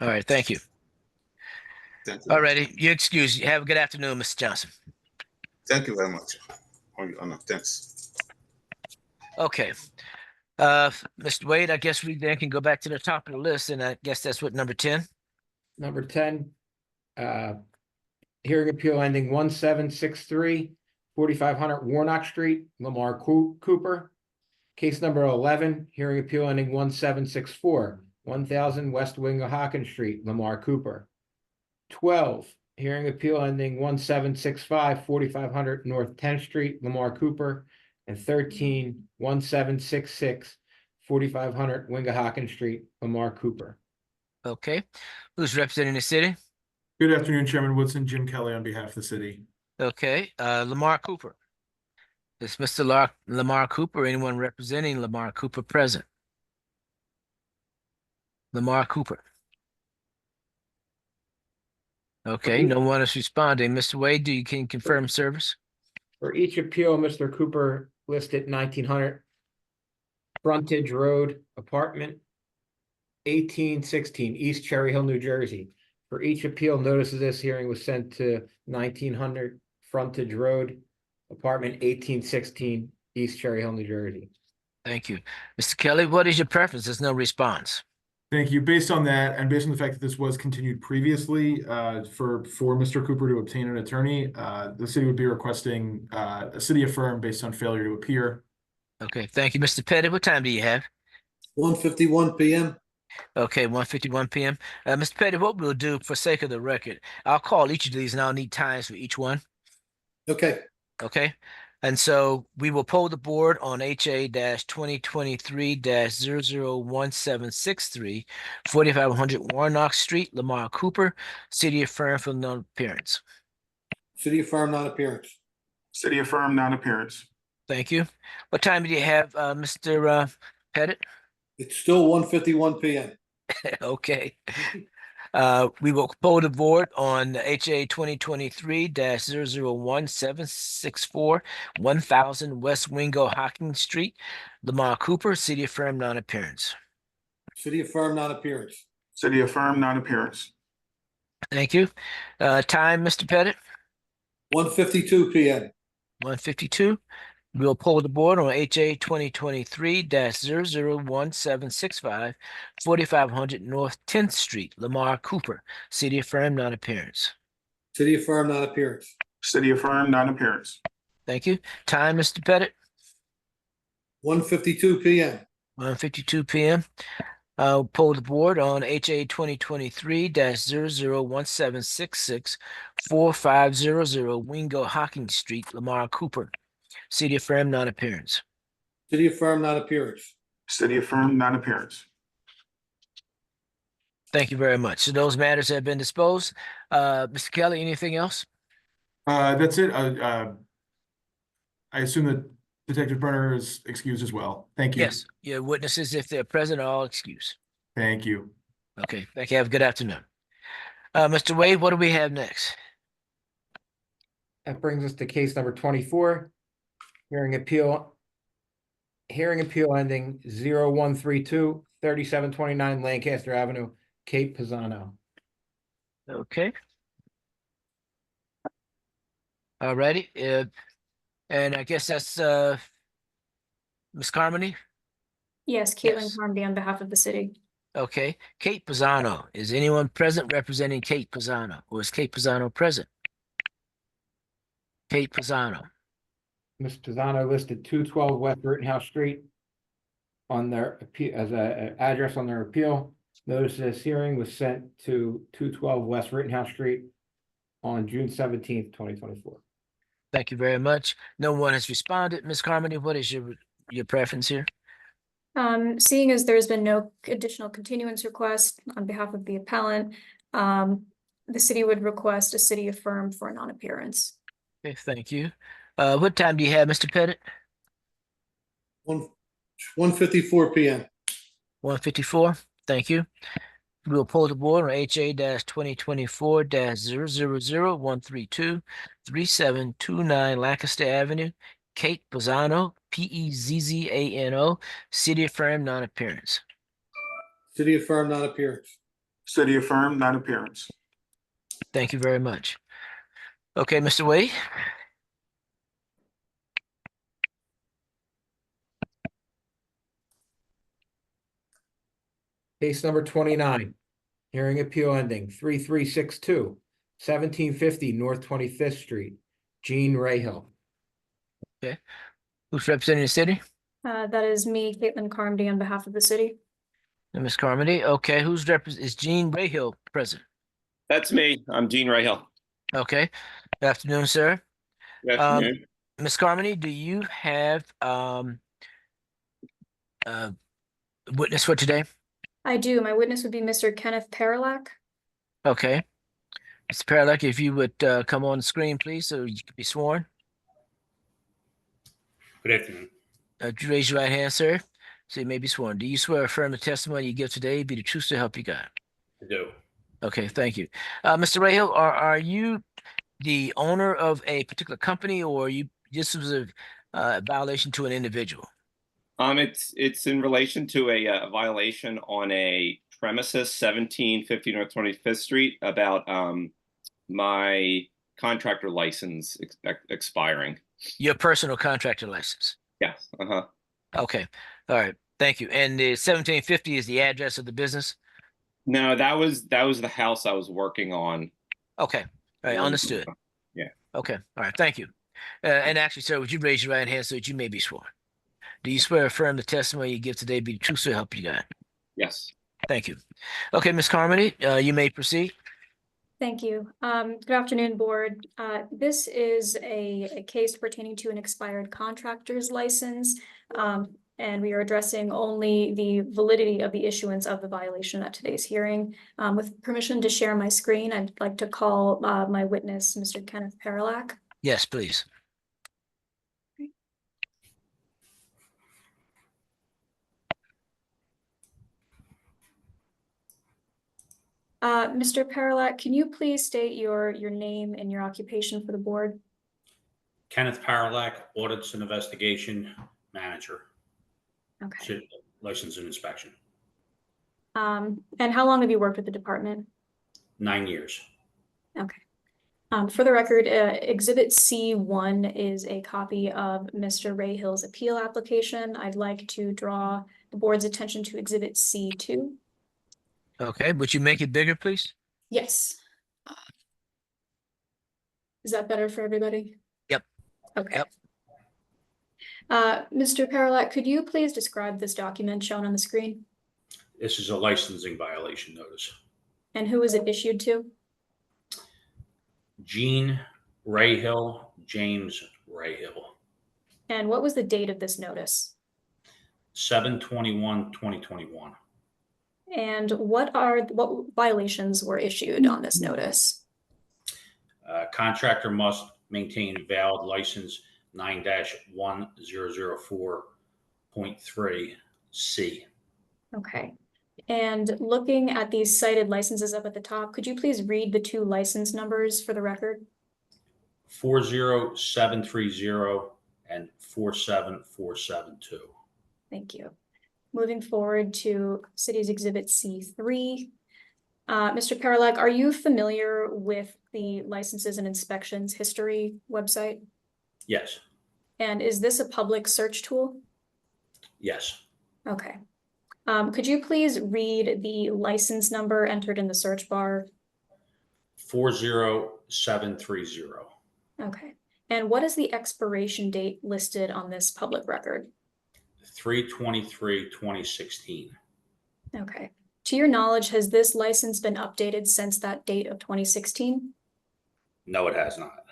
All right. Thank you. Thank you. All righty. You're excused. You have a good afternoon, Mr. Johnson. Thank you very much. Thanks. Okay. Mr. Wade, I guess we then can go back to the top of the list, and I guess that's what number 10. Number 10, hearing appeal ending 1763, 4500 Warnock Street, Lamar Cooper. Case number 11, hearing appeal ending 1764, 1000 West Wingahocken Street, Lamar Cooper. 12, hearing appeal ending 1765, 4500 North 10th Street, Lamar Cooper. And 13, 1766, 4500 Wingahocken Street, Lamar Cooper. Okay. Who's representing the city? Good afternoon, Chairman Woodson. Jim Kelly on behalf of the city. Okay. Lamar Cooper. Is Mr. Lamar Cooper, anyone representing Lamar Cooper present? Lamar Cooper. Okay, no one is responding. Mr. Wade, can you confirm service? For each appeal, Mr. Cooper listed 1900 Frontage Road Apartment 1816 East Cherry Hill, New Jersey. For each appeal, notice of this hearing was sent to 1900 Frontage Road Apartment 1816 East Cherry Hill, New Jersey. Thank you. Mr. Kelly, what is your preference? There's no response. Thank you. Based on that, and based on the fact that this was continued previously, for Mr. Cooper to obtain an attorney, the city would be requesting a city affirm based on failure to appear. Okay, thank you, Mr. Pettit. What time do you have? 1:51 p.m. Okay, 1:51 p.m. Mr. Pettit, what we'll do for sake of the record, I'll call each of these and I'll need times for each one. Okay. Okay. And so we will poll the board on HA-2023-001763, 4500 Warnock Street, Lamar Cooper, city affirm for non-appearance. City affirm non-appearance. City affirm non-appearance. Thank you. What time do you have, Mr. Pettit? It's still 1:51 p.m. Okay. We will poll the board on HA-2023-001764, 1000 West Wingahocken Street, Lamar Cooper, city affirm non-appearance. City affirm non-appearance. City affirm non-appearance. Thank you. Time, Mr. Pettit? 1:52 p.m. 1:52. We'll poll the board on HA-2023-001765, 4500 North 10th Street, Lamar Cooper, city affirm non-appearance. City affirm non-appearance. City affirm non-appearance. Thank you. Time, Mr. Pettit? 1:52 PM. 1:52 p.m. I'll poll the board on HA 2023-001766 4500 Wingo Hocking Street, Lamar Cooper. City affirm non-appearance. City affirm non-appearance. City affirm non-appearance. Thank you very much. So those matters have been disposed. Mr. Kelly, anything else? That's it. I assume that Detective Brenner is excused as well. Thank you. Yes, your witnesses, if they're present, are all excused. Thank you. Okay, thank you. Have a good afternoon. Mr. Wade, what do we have next? That brings us to case number 24. Hearing appeal ending 0132 3729 Lancaster Avenue, Cape Pisano. Okay. Alrighty, and I guess that's Ms. Carmody? Yes, Caitlin Yes. Carmody on behalf of the city. Okay, Kate Pisano. Is anyone present representing Kate Pisano, or is Kate Pisano present? Kate Pisano. Ms. Pisano listed 212 West Rittenhouse Street on their appeal as a address on their appeal. Notice this hearing was sent to 212 West Rittenhouse Street on June 17th, 2024. Thank you very much. No one has responded. Ms. Carmody, what is your preference here? Seeing as there's been no additional continuance request on behalf of the appellant, the city would request a city affirm for a non-appearance. Okay, thank you. What time do you have, Mr. Pettit? 1:54 PM. 1:54. Thank you. We'll pull the board on HA-2024-000132 3729 Lancaster Avenue, Kate Pisano, Pezzano, city affirm non-appearance. City affirm non-appearance. City affirm non-appearance. Thank you very much. Okay, Mr. Wade. Case number 29, hearing appeal ending 3362 1750 North 25th Street, Gene Rahill. Okay. Who's representing the city? That is me, Caitlin Carmody, on behalf of the city. And Ms. Carmody. Okay, is Gene Rahill present? That's me. I'm Gene Rahill. Okay. Good afternoon, sir. Good afternoon. Ms. Carmody, do you have witness for today? I do. My witness would be Mr. Kenneth Paralak. Okay. Mr. Paralak, if you would come on the screen, please, so you can be sworn. Good afternoon. Do you raise your right hand, sir? So you may be sworn. Do you swear or affirm the testimony you give today be the truth to help you God? I do. Okay, thank you. Mr. Rahill, are you the owner of a particular company, or this was a violation to an individual? It's in relation to a violation on a premises, 1750 North 25th Street, about my contractor license expiring. Your personal contractor license? Yes. Uh-huh. Okay. All right. Thank you. And the 1750 is the address of the business? No, that was the house I was working on. Okay. All right. Understood. Yeah. Okay. All right. Thank you. And actually, sir, would you raise your right hand so that you may be sworn? Do you swear or affirm the testimony you give today be the truth to help you God? Yes. Thank you. Okay, Ms. Carmody, you may proceed. Thank you. Good afternoon, board. This is a case pertaining to an expired contractor's license, and we are addressing only the validity of the issuance of the violation at today's hearing. With permission to share my screen, I'd like to call my witness, Mr. Kenneth Paralak. Yes, please. Mr. Paralak, can you please state your name and your occupation for the board? Kenneth Paralak, Audits and Investigation Manager. Okay. License and Inspection. And how long have you worked with the department? 9 years. Okay. For the record, Exhibit C1 is a copy of Mr. Rahill's appeal application. I'd like to draw the board's attention to Exhibit C2. Okay, would you make it bigger, please? Yes. Is that better for everybody? Yep. Okay. Yep. Mr. Paralak, could you please describe this document shown on the screen? This is a licensing violation notice. And who was it issued to? Gene Rayhill, James Rayhill, And what was the date of this notice? 7/21/2021. And what violations were issued on this notice? Contractor must maintain valid license 9-1004.3C. Okay. And looking at these cited licenses up at the top, could you please read the two license numbers for the record? 40730 and 47472. Thank you. Moving forward to City's Exhibit C3. Mr. Paralak, are you familiar with the licenses and inspections history website? Yes, And is this a public search tool? yes. Okay. Could you please read the license number entered in the search bar? 40730. Okay. And what is the expiration date listed on this public record? 3/23/2016. Okay. To your knowledge, has this license been updated since that date of 2016? No, it has not.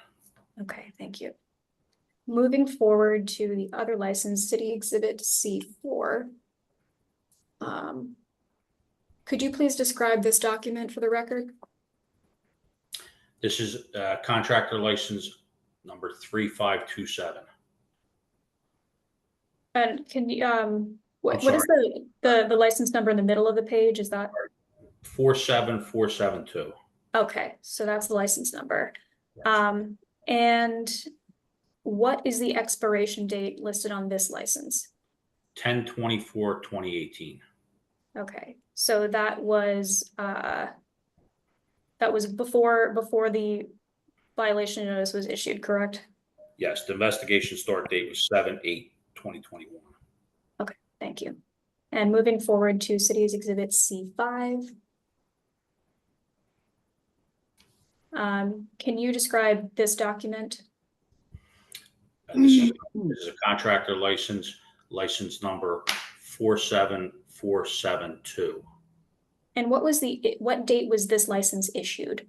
Okay, thank you. Moving forward to the other license, City Exhibit C4. Could you please describe this document for the record? This is contractor license number 3527. And can you, what I'm is the license number in the middle of the page? Is that? 47472. Okay, so that's the license number. And what is the expiration date listed on this license? 10/24/2018. Okay, so that was before the violation notice was issued, correct? Yes, the investigation start date was 7/8/2021. Okay, thank you. And moving forward to City's Exhibit C5. Can you describe this document? This is a contractor license number 47472. And what date was this license issued?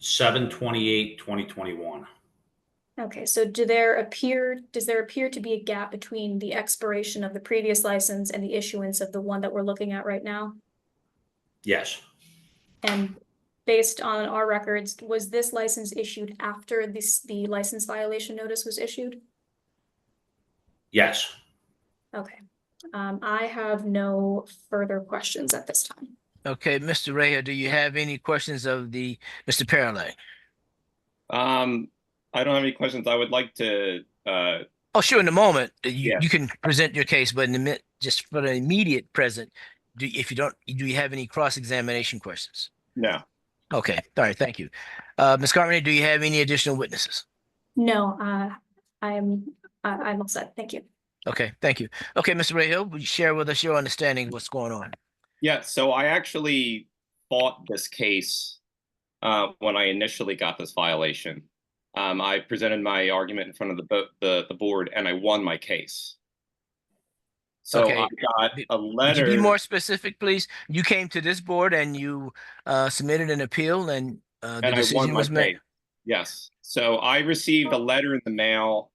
7/28/2021. Okay, so does there appear to be a gap between the expiration of the previous license and the issuance of the one that we're looking at right now? Yes, And based on our records, was this license issued after the license violation notice was issued? yes. Okay. I have no further questions at this time. Okay, Mr. Ray, do you have any questions of Mr. Paralak? I don't have any questions. I would like to. Oh, sure. In a moment, you can present your case, but just for the immediate present, do you have any cross-examination questions? No. Okay. All right. Thank you. Ms. Carmody, do you have any additional witnesses? No, I'm all set. Thank you. Okay. Thank you. Okay, Mr. Rayhill, would you share with us your understanding of what's going on? Yeah. So I actually fought this case when I initially got this violation. I presented my argument in front of the board, and I won my case. So Okay. I got a Would letter. you be more specific, please? You came to this board and you submitted an appeal, and the and I won decision my was made. case. Yes. So I received a letter in the mail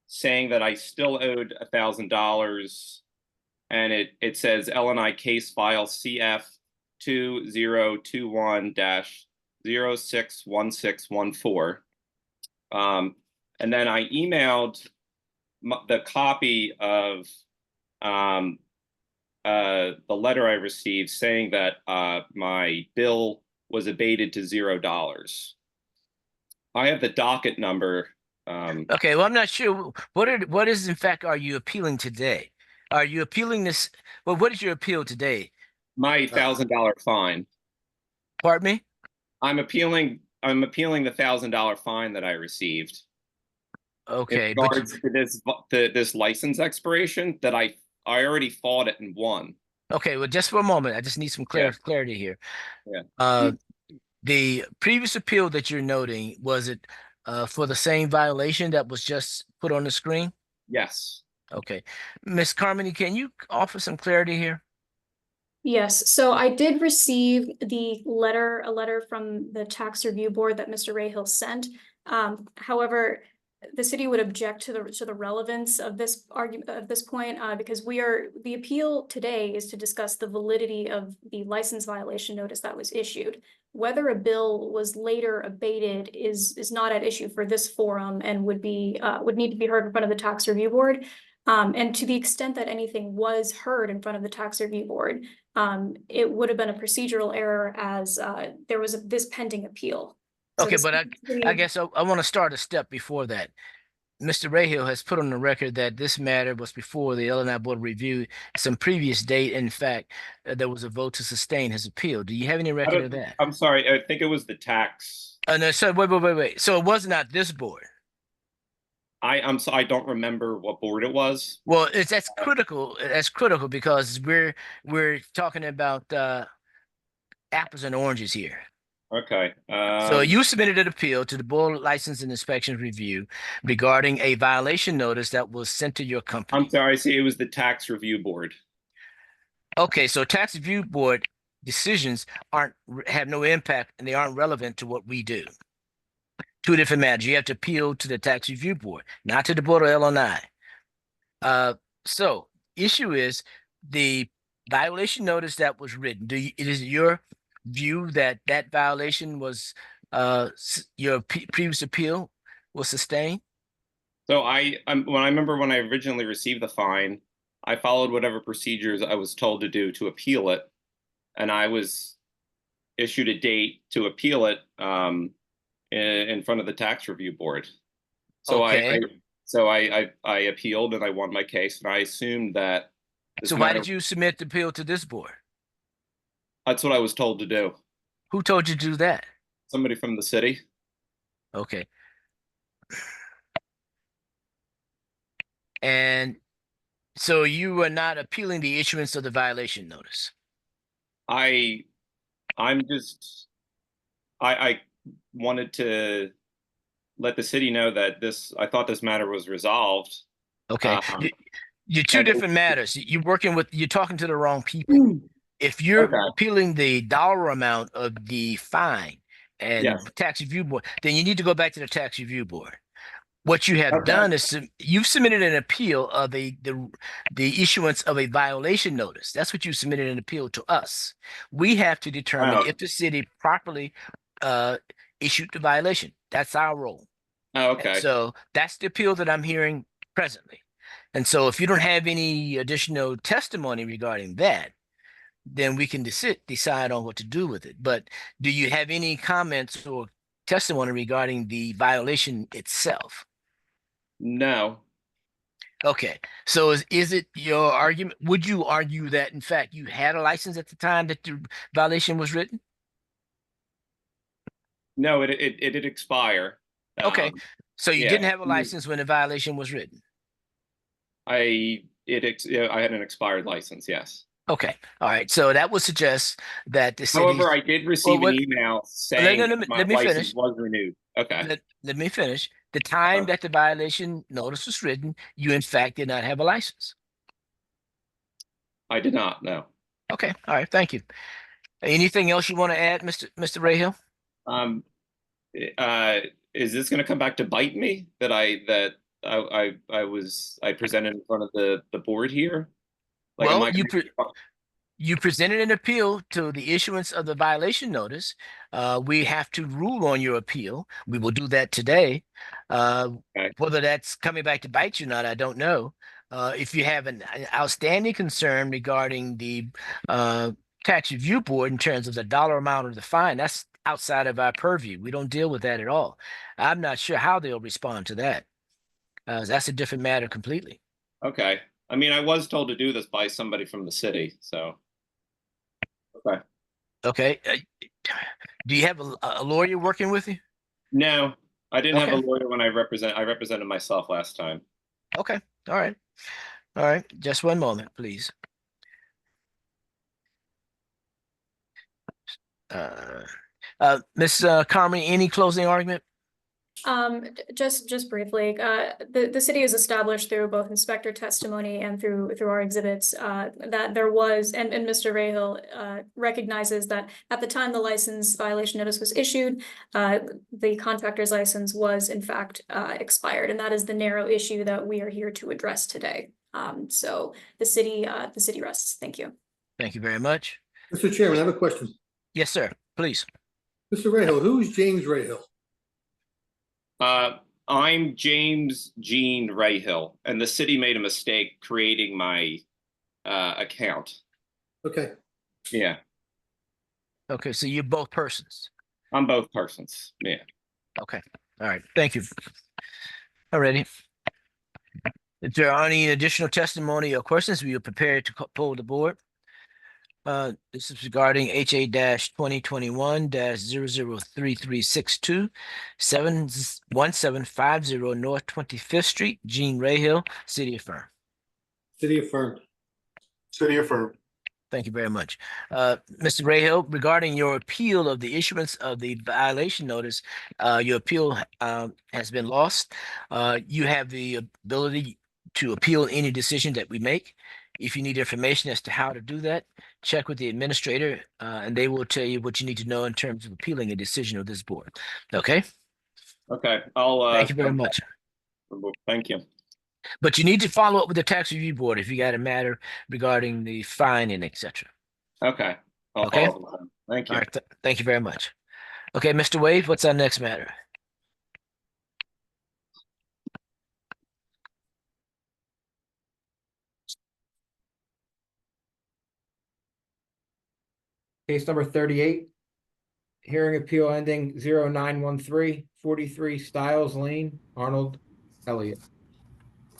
saying that I still owed $1,000, and it says L&I case file CF 2021-061614. And then I emailed the copy of the letter I received saying that my bill was abated to $0. I have the docket number. Okay, well, I'm not sure. What is in fact are you appealing today? Are you appealing this? Well, what is your appeal today? My $1,000 fine. Pardon me? I'm appealing the $1,000 fine that I received. Okay, In but regards to this license expiration that I already fought it and won. okay, well, just for a moment, I just need some clarity here. Yeah. The previous appeal that you're noting, was it for the same violation that was just put on the screen? Yes. Okay. Ms. Carmody, can you offer some clarity here? Yes, so I did receive a letter from the tax review board that Mr. Rahill sent. However, the city would object to the relevance of this argument at this point, because the appeal today is to discuss the validity of the license violation notice that was issued. Whether a bill was later abated is not at issue for this forum and would need to be heard in front of the tax review board. And to the extent that anything was heard in front of the tax review board, it would have been a procedural error as there was this pending appeal. So Okay, this but I city- guess I want to start a step before that. Mr. Rahill has put on the record that this matter was before the Illinois Board of Review some previous date. In fact, there was a vote to sustain his appeal. Do you have any record of that? I'm sorry. I think it was the tax. No, so wait. So it was not this board. I don't remember what board it was. Well, that's critical. That's critical because we're talking about apples and oranges here. Okay. So you submitted an appeal to the Board of License and Inspection Review regarding a violation notice that was sent to your company. I'm sorry. See, it was the tax review board. Okay, so tax review board decisions have no impact and they aren't relevant to what we do. Two different matters. You have to appeal to the tax review board, not to the Board of Illinois. So issue is the violation notice that was written. Is it your view that violation was your previous appeal was sustained? So I remember when I originally received the fine, I followed whatever procedures I was told to do to appeal it, and I was issued a date to appeal it in front of the tax review board. So okay. I appealed and I won my case, and I assumed that. So why did you submit the appeal to this board? That's what I was told to do. Who told you to do that? Somebody from the city. Okay. And so you were not appealing the issuance of the violation notice? I wanted to let the city know that I thought this matter was resolved. Okay. You're two different matters. You're talking to the wrong people. If you're appealing the dollar amount of the fine and tax review board, then you need to go back to the tax review board. What you have done is you've submitted an appeal of the issuance of a violation notice. That's what you submitted an appeal to us. We have to determine if the city properly issued the violation. That's our role. Oh, okay. And so that's the appeal that I'm hearing presently. And so if you don't have any additional testimony regarding that, then we can decide on what to do with it. But do you have any comments or testimony regarding the violation itself? No. Okay. So is it your argument? Would you argue that in fact you had a license at the time that the violation was written? No, it did expire. Okay. So you didn't have a license when the violation was written? I had an expired license, yes. Okay. All right. So that would suggest that the city. However, I did receive an email saying my license was renewed. Okay. Let me finish. The time that the violation notice was written, you in fact did not have a license. I did not, no. Okay. All right. Thank you. Anything else you want to add, Mr. Rahill? Is this going to come back to bite me that I presented in front of the board here? Like, well, you presented an appeal to the issuance of the violation notice. We have to rule on your appeal. We will do that today. Whether that's coming back to bite you or not, I don't know. If you have an outstanding concern regarding the tax review board in terms of the dollar amount of the fine, that's outside of our purview. We don't deal with that at all. I'm not sure how they'll respond to that. That's a different matter completely. Okay. I mean, I was told to do this by somebody from the city, so. Okay. Okay. Do you have a lawyer working with you? No, I didn't have a lawyer when I represented myself last time. Okay. All right. All right. Just one moment, please. Ms. Carmen, any closing argument? Just briefly, the city has established through both inspector testimony and through our exhibits, that there was, and Mr. Rahill, recognizes that at the time the license violation notice was issued, the contractor's license was in fact, expired, and that is the narrow issue that we are here to address today. So the city rests. Thank you. Thank you very much. Mr. Chairman, I have a question. Yes, sir. Please. Mr. Rahill, who is James Rahill? I'm James Gene Rahill, and the city made a mistake creating my account. Okay. Yeah, Okay, so you're both persons. I'm both persons. Yeah. Okay. All right. Thank you. Alrighty. If there are any additional testimony or questions, we are prepared to poll the board. This is regarding HA-2021-003362, 1750 North 25th Street, Gene Rahill, City affirmed. City affirmed. City affirmed. Thank you very much. Mr. Rahill, regarding your appeal of the issuance of the violation notice, your appeal has been lost. You have the ability to appeal any decision that we make. If you need information as to how to do that, check with the administrator, and they will tell you what you need to know in terms of appealing a decision of this board. Okay? Okay. I'll. Thank you very much. Thank you. But you need to follow up with the tax review board if you got a matter regarding the fine and etc. Okay. I'll Okay. follow up with them. Thank you. All right. Thank you very much. Okay, Mr. Wade, what's our next matter? Case number 38, hearing appeal ending 0913, 43 Stiles Lane, Arnold Elliott.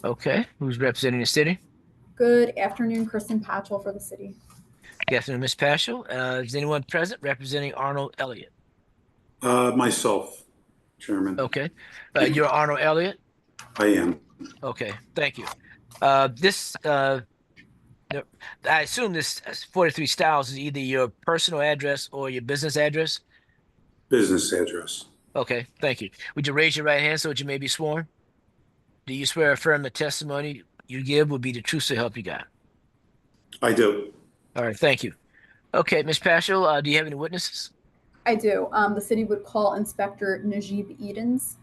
Okay, who's representing the city? Good afternoon, Kristen Patchell for the city. Good afternoon, Ms. Paschal. Is anyone present representing Arnold Elliott? Myself, Chairman. Okay, you're Arnold Elliott? I am. Okay, thank you. I assume this 43 Stiles is either your personal address or your business address? Business address. Okay, thank you. Would you raise your right hand so that you may be sworn? Do you swear or affirm the testimony you give will be the truth so help you God? I do. All right, thank you. Okay, Ms. Paschal, do you have any witnesses? I do. The city would call Inspector Najib Edens.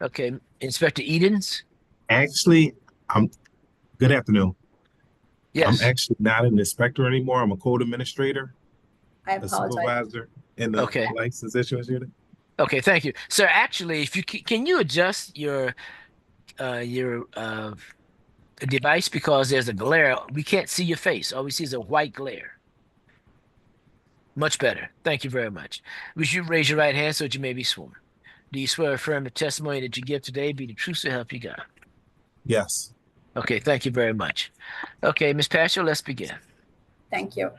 Okay, Inspector Edens? Actually, good afternoon. Yes. I'm actually not an inspector anymore. I'm a code administrator, I a apologize. supervisor in the Okay. license issuance unit. Okay, thank you. Sir, actually, if you can you adjust your device because there's a glare. We can't see your face. All we see is a white glare. Much better. Thank you very much. Would you raise your right hand so that you may be sworn? Do you swear or affirm the testimony that you give today be the truth so help you God? Yes. Okay, thank you very much. Okay, Ms. Paschal, let's begin. Thank you.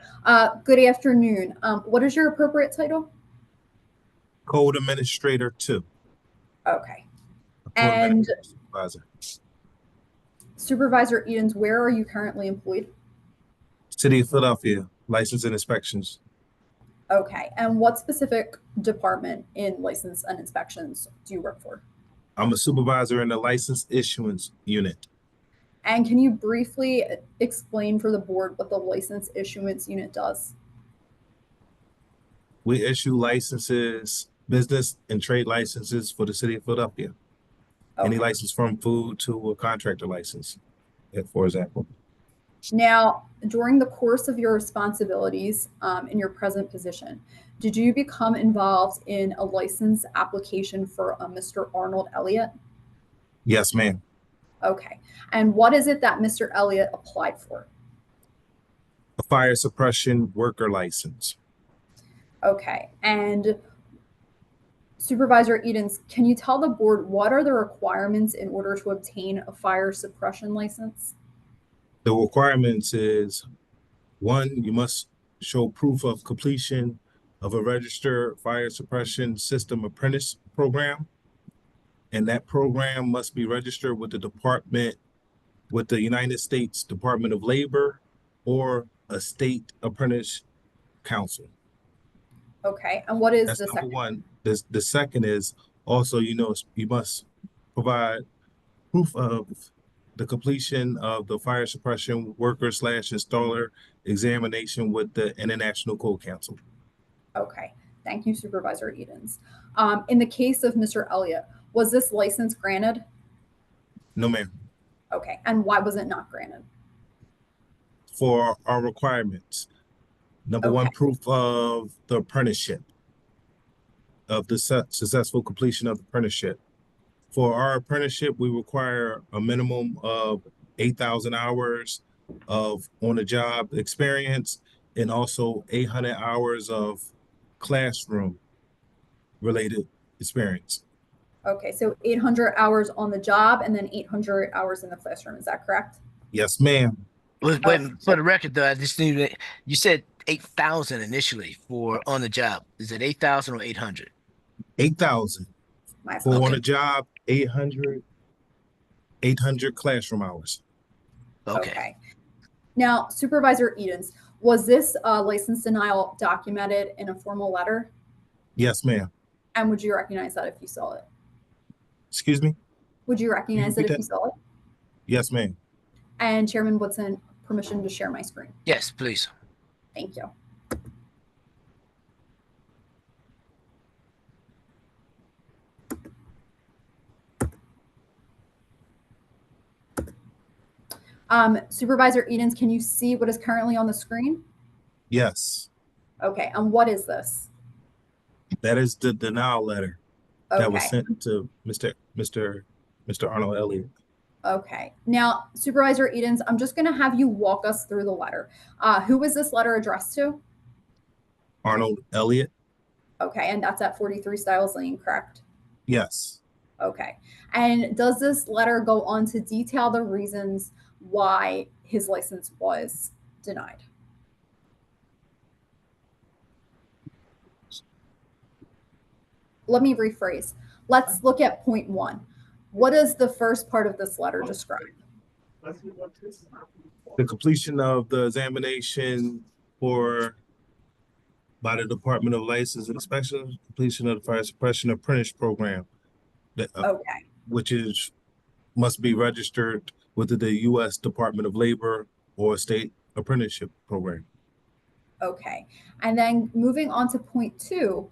Good afternoon. What is your appropriate title? Code administrator 2. Okay. A code And administrator supervisor. Supervisor Edens, where are you currently employed? City of Philadelphia, license and inspections. Okay. And what specific department in license and inspections do you work for? I'm a supervisor in the license issuance unit. And can you briefly explain for the board what the license issuance unit does? We issue licenses, business and trade licenses for the city of Philadelphia. Any license from food to a contractor license, for example. Now, during the course of your responsibilities in your present position, did you become involved in a license application for Mr. Arnold Elliott? Yes, ma'am. Okay. And what is it that Mr. Elliott applied for? A fire suppression worker license. Okay. And Supervisor Edens, can you tell the board what are the requirements in order to obtain a fire suppression license? The requirements is, 1, you must show proof of completion of a registered fire suppression system apprentice program. And that program must be registered with the United States Department of Labor or a state apprentice council. Okay. And what is That's the number second? 1. The second is Also, you must provide proof of the completion of the fire suppression worker / installer examination with the International Code Council. Okay, thank you, Supervisor Edens. In the case of Mr. Elliott, was this license granted? No, ma'am. Okay, and why was it not granted? For our requirements, number one, Okay. proof of the apprenticeship, of the successful completion of the apprenticeship. For our apprenticeship, we require a minimum of 8,000 hours of on-the-job experience and also 800 hours of classroom related experience. Okay, so 800 hours on the job and then 800 hours in the classroom. Is that correct? Yes, ma'am. Wait, for the record, though, I just need to, you said 8,000 initially for on the job. Is it 8,000 or 800? 8,000 My for on okay. the job, 800 classroom hours. Okay. Now, Supervisor Edens, was this license denial documented in a formal letter? Yes, ma'am. And would you recognize that if you saw it? Excuse me? Would you recognize it if repeat you saw it? Yes, ma'am. And Chairman Woodson, permission to share my screen. Yes, please. Thank you. Supervisor Edens, can you see what is currently on the screen? Yes. Okay, and what is this? That is the denial letter that was Okay. sent to Mr. Arnold Elliott. Okay. Now, Supervisor Edens, I'm just going to have you walk us through the letter. Who was this letter addressed to? Arnold Elliott? Okay, and that's at 43 Stiles Lane, correct? Yes. Okay. And does this letter go on to detail the reasons why his license was denied? Let me rephrase. Let's look at point 1. What does the first part of this letter describe? The completion of the examination by the Department of License and Inspection, completion of the fire suppression apprentice program, Okay. which must be registered with the U.S. Department of Labor or state apprenticeship program. Okay. And then moving on to point 2,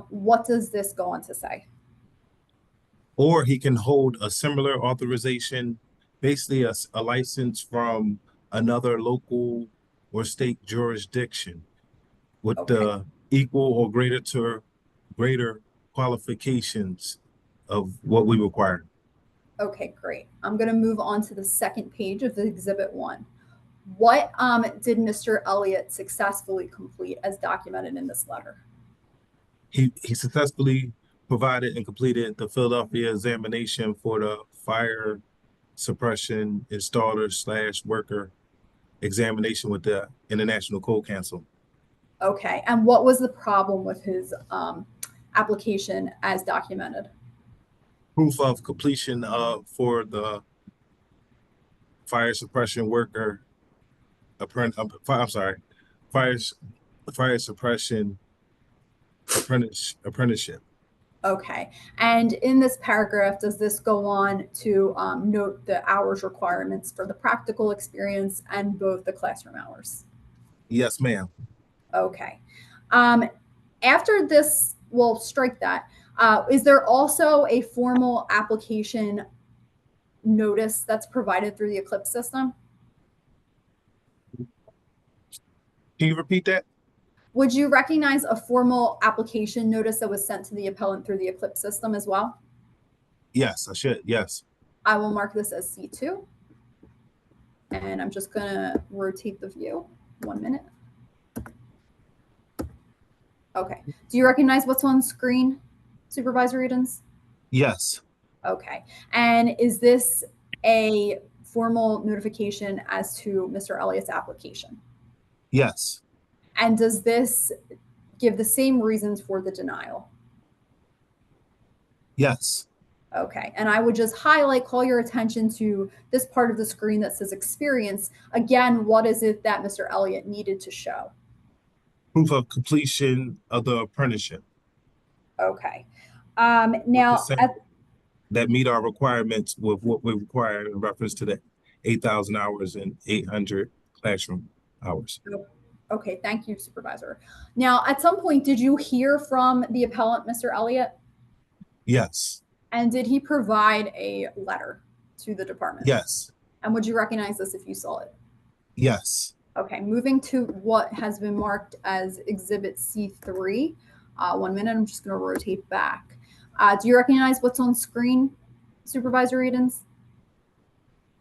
what does this go on to say? Or he can hold a similar authorization, basically a license from another local or state jurisdiction with the equal or greater qualifications of what we require. Okay, great. I'm going to move on to the second page of the Exhibit 1. What did Mr. Elliott successfully complete as documented in this letter? He successfully provided and completed the Philadelphia examination for the fire suppression installer / worker examination with the International Code Council. Okay, and what was the problem with his application as documented? Proof of completion for the fire suppression worker fire suppression apprenticeship. Okay, and in this paragraph, does this go on to note the hours requirements for the practical experience and both the classroom hours? Yes, ma'am. Okay. After this, we'll strike that. Is there also a formal application notice that's provided through the Eclipse system? Can you repeat that? Would you recognize a formal application notice that was sent to the appellant through the Eclipse system as well? Yes, I should. Yes. I will mark this as C2. And I'm just going to rotate the view. 1 minute. Okay. Do you recognize what's on screen, Supervisor Edens? Yes. Okay. And is this a formal notification as to Mr. Elliott's application? Yes. And does this give the same reasons for the denial? Yes. Okay. And I would just call your attention to this part of the screen that says experience. Again, what is it that Mr. Elliott needed to show? Proof of completion of the apprenticeship. Okay. Now, that meet our requirements with what we require in reference to the 8,000 hours and 800 classroom hours. okay, thank you, Supervisor. Now, at some point, did you hear from the appellant, Mr. Elliott? Yes. And did he provide a letter to the department? Yes. And would you recognize this if you saw it? Yes. Okay, moving to what has been marked as Exhibit C3. 1 minute, I'm just going to rotate back. Do you recognize what's on screen, Supervisor Edens?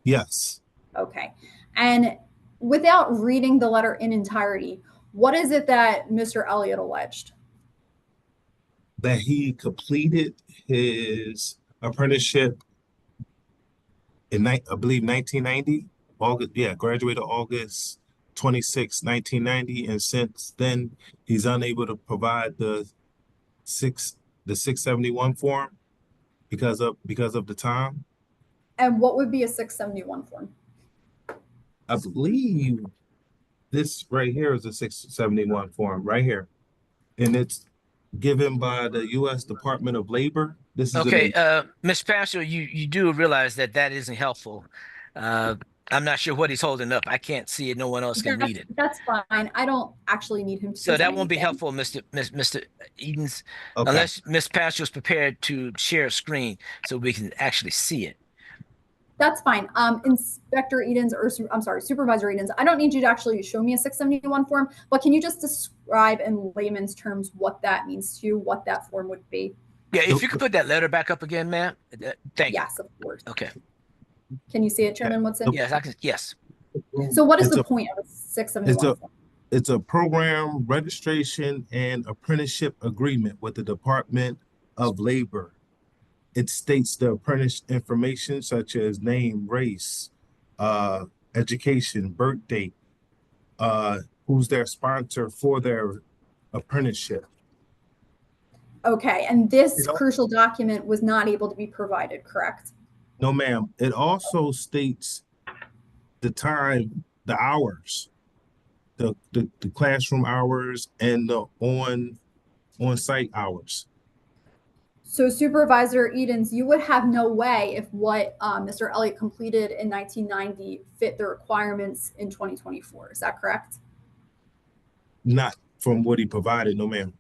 Yes. Okay. And without reading the letter in entirety, what is it that Mr. Elliott alleged? That he completed his apprenticeship in, I believe, 1990. Graduated August 26, 1990. And since then, he's unable to provide the 671 form because of the time. And what would be a 671 form? I believe this right here is a 671 form right here. And it's given by the U.S. Department of Labor. This is okay. Ms. Pastor, you do realize that isn't helpful. I'm not sure what he's holding up. I can't see it. No one else can read it. That's fine. I don't actually need him to. So that won't be helpful, Mr. Edens, unless Ms. Pastor is prepared to share a screen so we can actually see it. That's fine. Inspector Edens, or I'm sorry, Supervisor Edens, I don't need you to actually show me a 671 form, but can you just describe in layman's terms what that means to you, what that form would be? Yeah, if you could put that letter back up again, ma'am. Thank you. Yes, of course. Okay. Can you see it, Chairman Woodson? Yes, I can. Yes. So what is the point of a 671 form? It's a program registration and apprenticeship agreement with the Department of Labor. It states the apprentice information such as name, race, education, birth date, who's their sponsor for their apprenticeship. Okay, and this crucial document was not able to be provided, correct? No, ma'am. It also states the time, the hours, the classroom hours and the on-site hours. So Supervisor Edens, you would have no way if what Mr. Elliott completed in 1990 fit the requirements in 2024. Is that correct? Not from what he provided, no ma'am.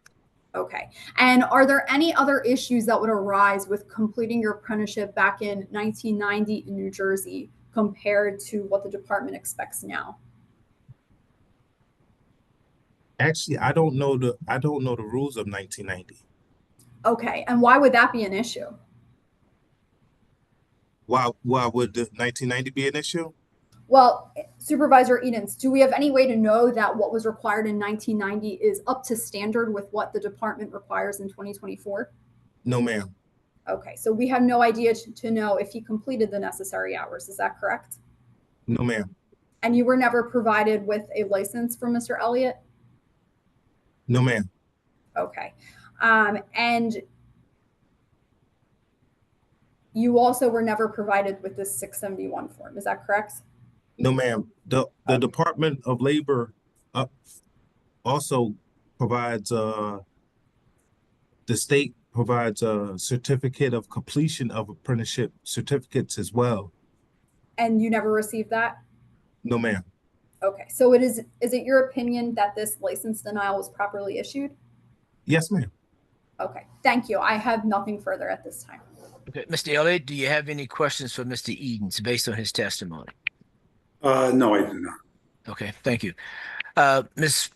Okay. And are there any other issues that would arise with completing your apprenticeship back in 1990 in New Jersey compared to what the department expects now? Actually, I don't know the rules of 1990. Okay. And why would that be an issue? Why would the 1990 be an issue? Well, Supervisor Edens, do we have any way to know that what was required in 1990 is up to standard with what the department requires in 2024? No, ma'am. Okay, so we have no idea to know if he completed the necessary hours. Is that correct? No, ma'am. And you were never provided with a license from Mr. Elliott? No, ma'am. Okay. And you also were never provided with this 671 form. Is that correct? No, ma'am. The Department of Labor also provides the state provides a certificate of completion of apprenticeship certificates as well. And you never received that? No, ma'am. Okay. So is it your opinion that this license denial was properly issued? Yes, ma'am. Okay. Thank you. I have nothing further at this time. Okay, Mr. Elliott, do you have any questions for Mr. Edens based on his testimony? No, I do not. Okay, thank you. Ms.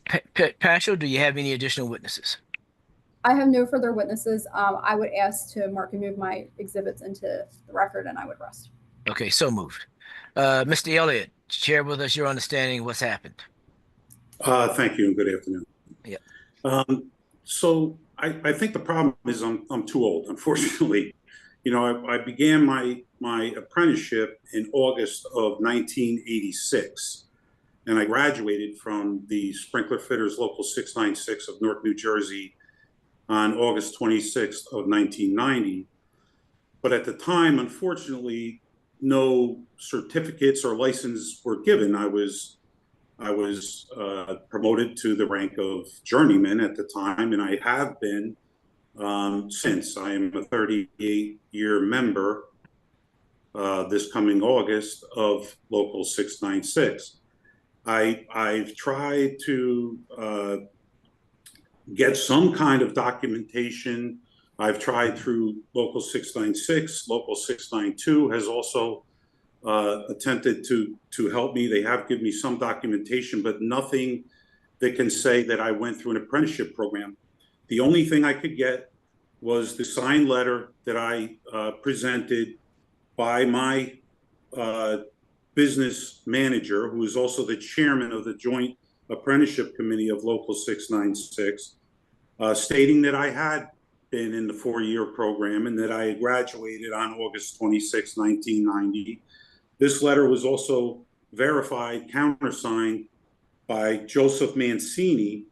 Paschal, do you have any additional witnesses? I have no further witnesses. I would ask to mark and move my exhibits into the record, and I would rest. Okay, so moved. Mr. Elliott, share with us your understanding of what's happened. Thank you and good afternoon. Yeah. So I think the problem is I'm too old, unfortunately. You know, I began my apprenticeship in August of 1986, and I graduated from the Sprinkler Fitters Local 696 of Newark, New Jersey on August 26th of 1990. But at the time, unfortunately, no certificates or licenses were given. I was promoted to the rank of journeyman at the time, and I have been since I am a 38-year member this coming August of Local 696. I've tried to get some kind of documentation. I've tried through Local 696. Local 692 has also attempted to help me. They have given me some documentation, but nothing that can say that I went through an apprenticeship program. The only thing I could get was the signed letter that I presented by my business manager, who is also the chairman of the Joint Apprenticeship Committee of Local 696, stating that I had been in the 4-year program and that I had graduated on August 26, 1990. This letter was also verified, countersigned by Joseph Mancini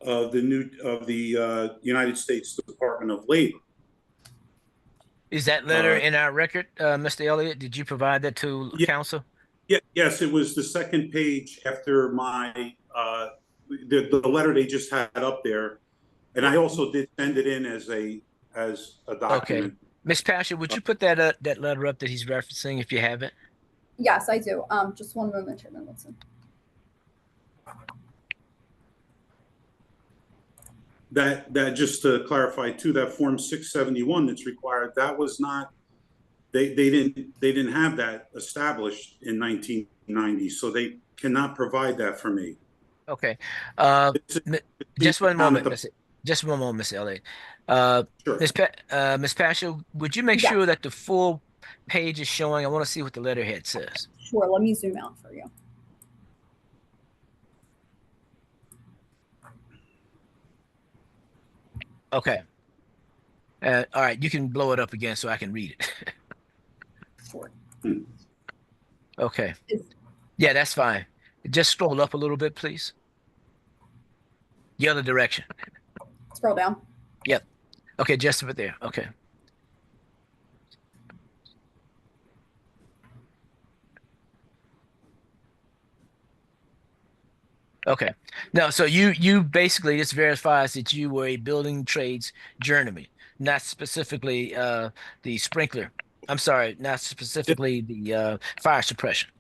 of the United States Department of Labor. Is that letter in our record, Mr. Elliott? Did you provide that to council? Yes, it was the second page after my the letter they just had up there, and I also did send it in as a document. Okay, Ms. Pasha, would you put that that letter up that he's referencing if you have it? Yes, I do. Just one moment, Chairman Wilson. That just to clarify too, that Form 671 that's required, that was not, they didn't have that established in 1990, so they cannot provide that for me. Okay, just one moment, just one moment, Ms. Elliott. Sure. Ms. Pasha, would you make sure that the full page is showing? I want to see what the letterhead says. Sure, let me zoom out for you. Okay. All right, you can blow it up again so I can read it. Sure. Okay. Yeah, that's fine. Just scroll up a little bit, please. The other direction. Scroll down. Yep. Okay, just over there. Okay. Okay. Now, so you basically, this verifies that you were a building trades journeyman, not specifically the sprinkler. I'm sorry, not specifically the fire suppression.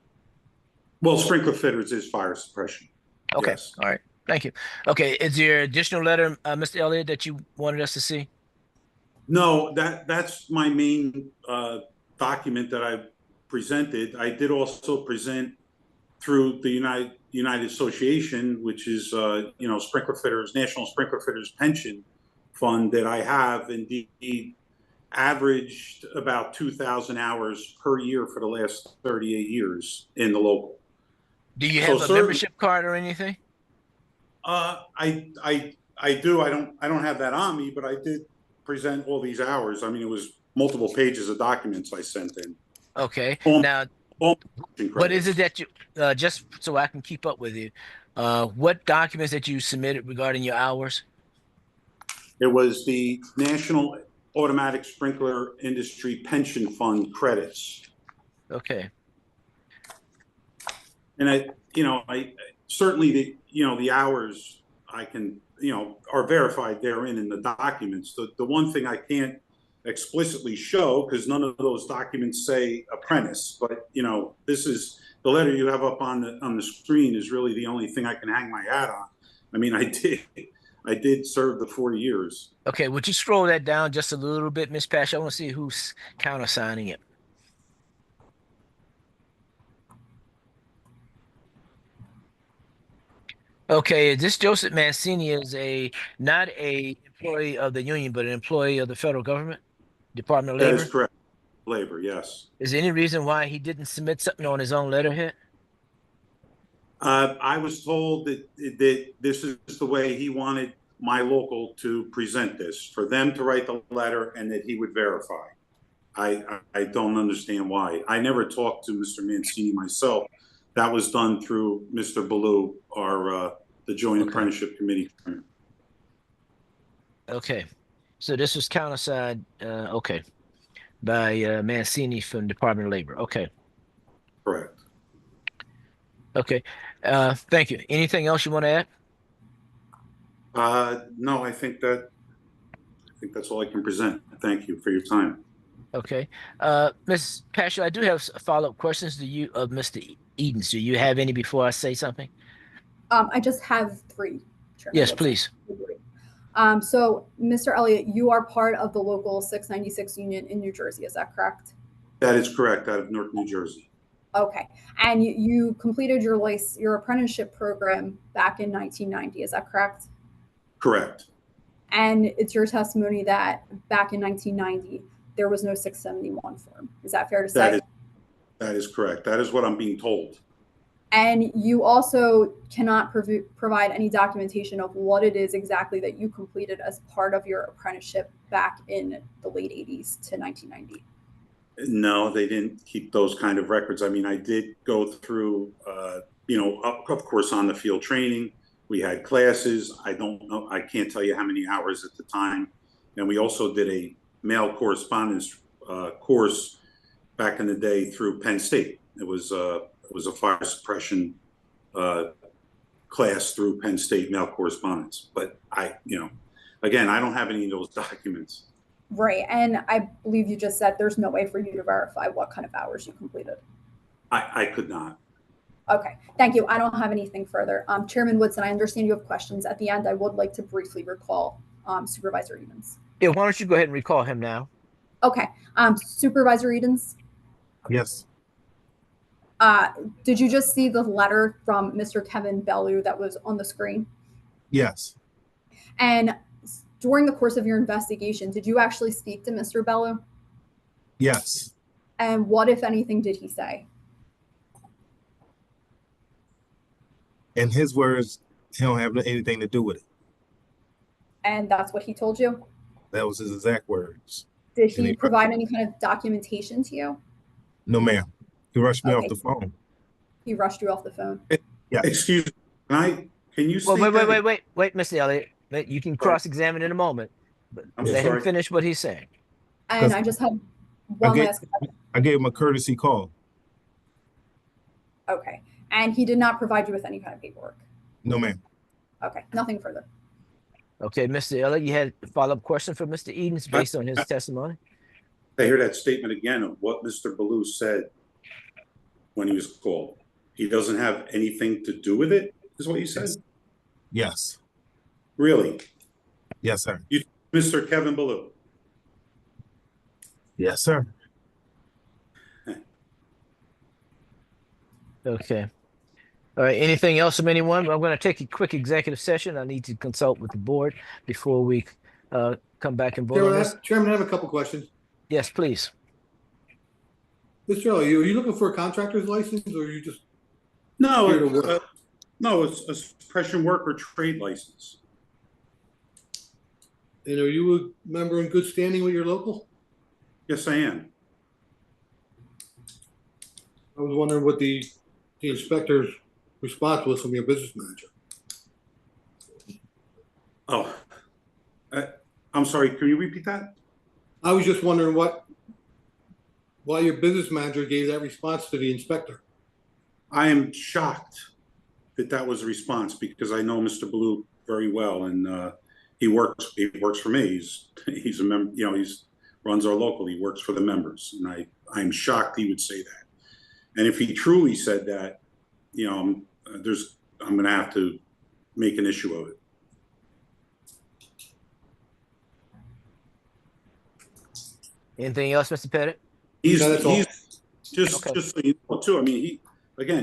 Well, sprinkler fitters is fire suppression. Okay. Yes. All right. Thank you. Okay. Is there additional letter, Mr. Elliott, that you wanted us to see? No, that's my main document that I presented. I did also present through the United Association, which is Sprinkler Fitters, National Sprinkler Fitters Pension Fund, that I have indeed averaged about 2,000 hours per year for the last 38 years in the local. Do you have a membership card or anything? I do. I don't have that on me, but I did present all these hours. I mean, it was multiple pages of documents I sent in. Okay. Now, what is it that you just so I can keep up with you? What documents that you submitted regarding your hours? It was the National Automatic Sprinkler Industry Pension Fund credits. Okay. And I certainly the hours I can, are verified therein in the documents. The one thing I can't explicitly show, because none of those documents say apprentice, but this is the letter you have up on the screen is really the only thing I can hang my hat on. I mean, I did serve the 4 years. Okay, would you scroll that down just a little bit, Ms. Pash? I want to see who's countersigning it. Okay, this Joseph Mancini is not a employee of the union, but an employee of the federal government, Department of Labor? That is correct. Labor, yes. Is there any reason why he didn't submit something on his own letterhead? I was told that this is the way he wanted my local to present this, for them to write the letter and that he would verify. I don't understand why. I never talked to Mr. Mancini myself. That was done through Mr. Ballou, the Joint Apprenticeship Committee. Okay, so this was countersigned, by Mancini from Department of Labor. Okay. Correct. Okay, thank you. Anything else you want to add? No, I think that think that's all I can present. Thank you for your time. Okay. Ms. Paschal, I do have follow-up questions to you of Mr. Edens. Do you have any before I say something? I just have three. Chairman Yes, Woodson. please. So, Mr. Elliott, you are part of the local 696 union in New Jersey. Is that correct? That is correct, out of Newark, New Jersey. Okay. And you completed your apprenticeship program back in 1990. Is that correct? Correct. And it's your testimony that back in 1990, there was no 671 form. Is that fair to say? That is correct. That is what I'm being told. And you also cannot provide any documentation of what it is exactly that you completed as part of your apprenticeship back in the late 80s to 1990. No, they didn't keep those kind of records. I mean, I did go through, of course, on the field training. We had classes. I don't know. I can't tell you how many hours at the time. And we also did a mail correspondence course back in the day through Penn State. It was a fire suppression class through Penn State mail correspondence. But again, I don't have any of those documents. Right. And I believe you just said there's no way for you to verify what kind of hours you completed. I could not. Okay. Thank you. I don't have anything further. Chairman Woodson, I understand you have questions. At the end, I would like to briefly recall Supervisor Edens. Yeah, why don't you go ahead and recall him now? Okay. Supervisor Edens? Yes. Did you just see the letter from Mr. Kevin Bellew that was on the screen? Yes. And during the course of your investigation, did you actually speak to Mr. Bellew? Yes. And what, if anything, did he say? In his words, he don't have anything to do with it. And that's what he told you? That was his exact words. Did he provide any kind of documentation to you? No, ma'am. He rushed me off Okay. the phone. He rushed you off the phone. Yeah. Excuse me. Can you Well, state wait, Mr. Elliott. You can cross-examine in a moment, but I'm let him sorry. finish what he's saying. And I just had one last question. I gave him a courtesy call. Okay. And he did not provide you with any kind of paperwork? No, ma'am. Okay. Nothing further. Okay, Mr. Elliott, you had a follow-up question for Mr. Edens based on his testimony? I hear that statement again of what Mr. Bellew said when he was called. He doesn't have anything to do with it, is what you said? Yes. Really? Yes, sir. You, Mr. Kevin Bellew? Yes, sir. Okay. All right, anything else from anyone? I'm going to take a quick executive session. I need to consult with the board before we come back and vote on this. Chairman, I have a couple questions. Yes, please. Mr. Elliott, are you looking for a contractor's license or are you just No, here to work? no, it's a suppression worker trade license. And are you a member in good standing with your local? Yes, I am. I was wondering what the inspector's response was from your business manager. Oh, I'm sorry. Can you repeat that? I was just wondering why your business manager gave that response to the inspector. I am shocked that that was a response because I know Mr. Bellew very well, and he works for me. He's a member. He's runs our local. He works for the members, and I'm shocked he would say that. And if he truly said that, I'm going to have to make an issue of it. Anything else, Mr. Pettit? He's Okay. just so you know too. I mean,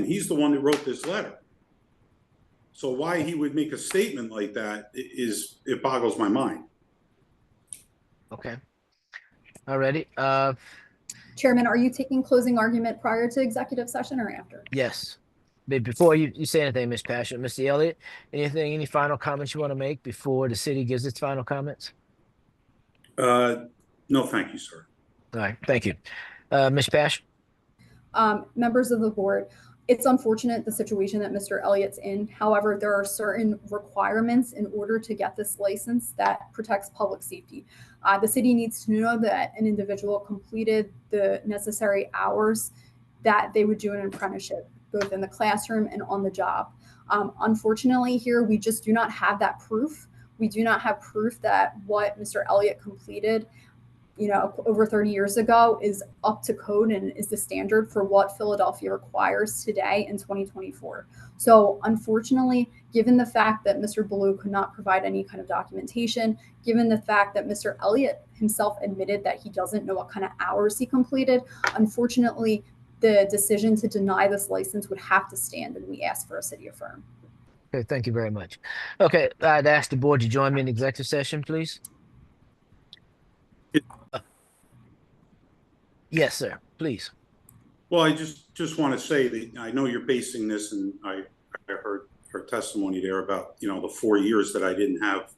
he's the one who wrote this letter. So why he would make a statement like that it boggles my mind. Okay. Alrighty. Chairman, are you taking closing argument prior to executive session or after? Yes. But before you say anything, Ms. Paschal, Mr. Elliott, any final comments you want to make before the city gives its final comments? No, thank you, sir. All right, thank you. Ms. Paschal? Members of the board, it's unfortunate the situation that Mr. Elliott's in. However, there are certain requirements in order to get this license that protects public safety. The city needs to know that an individual completed the necessary hours that they would do an apprenticeship, both in the classroom and on the job. Unfortunately, here we just do not have that proof. We do not have proof that what Mr. Elliott completed, over 30 years ago is up to code and is the standard for what Philadelphia requires today in 2024. So unfortunately, given the fact that Mr. Ballou could not provide any kind of documentation, given the fact that Mr. Elliott himself admitted that he doesn't know what kind of hours he completed, unfortunately, the decision to deny this license would have to stand, and we ask for a city affirm. Okay, thank you very much. Okay, I'd ask the board to join me in executive session, please. Yes, sir, please. Well, I just want to say that I know you're basing this, and I heard her testimony there about, the 4 years that I didn't have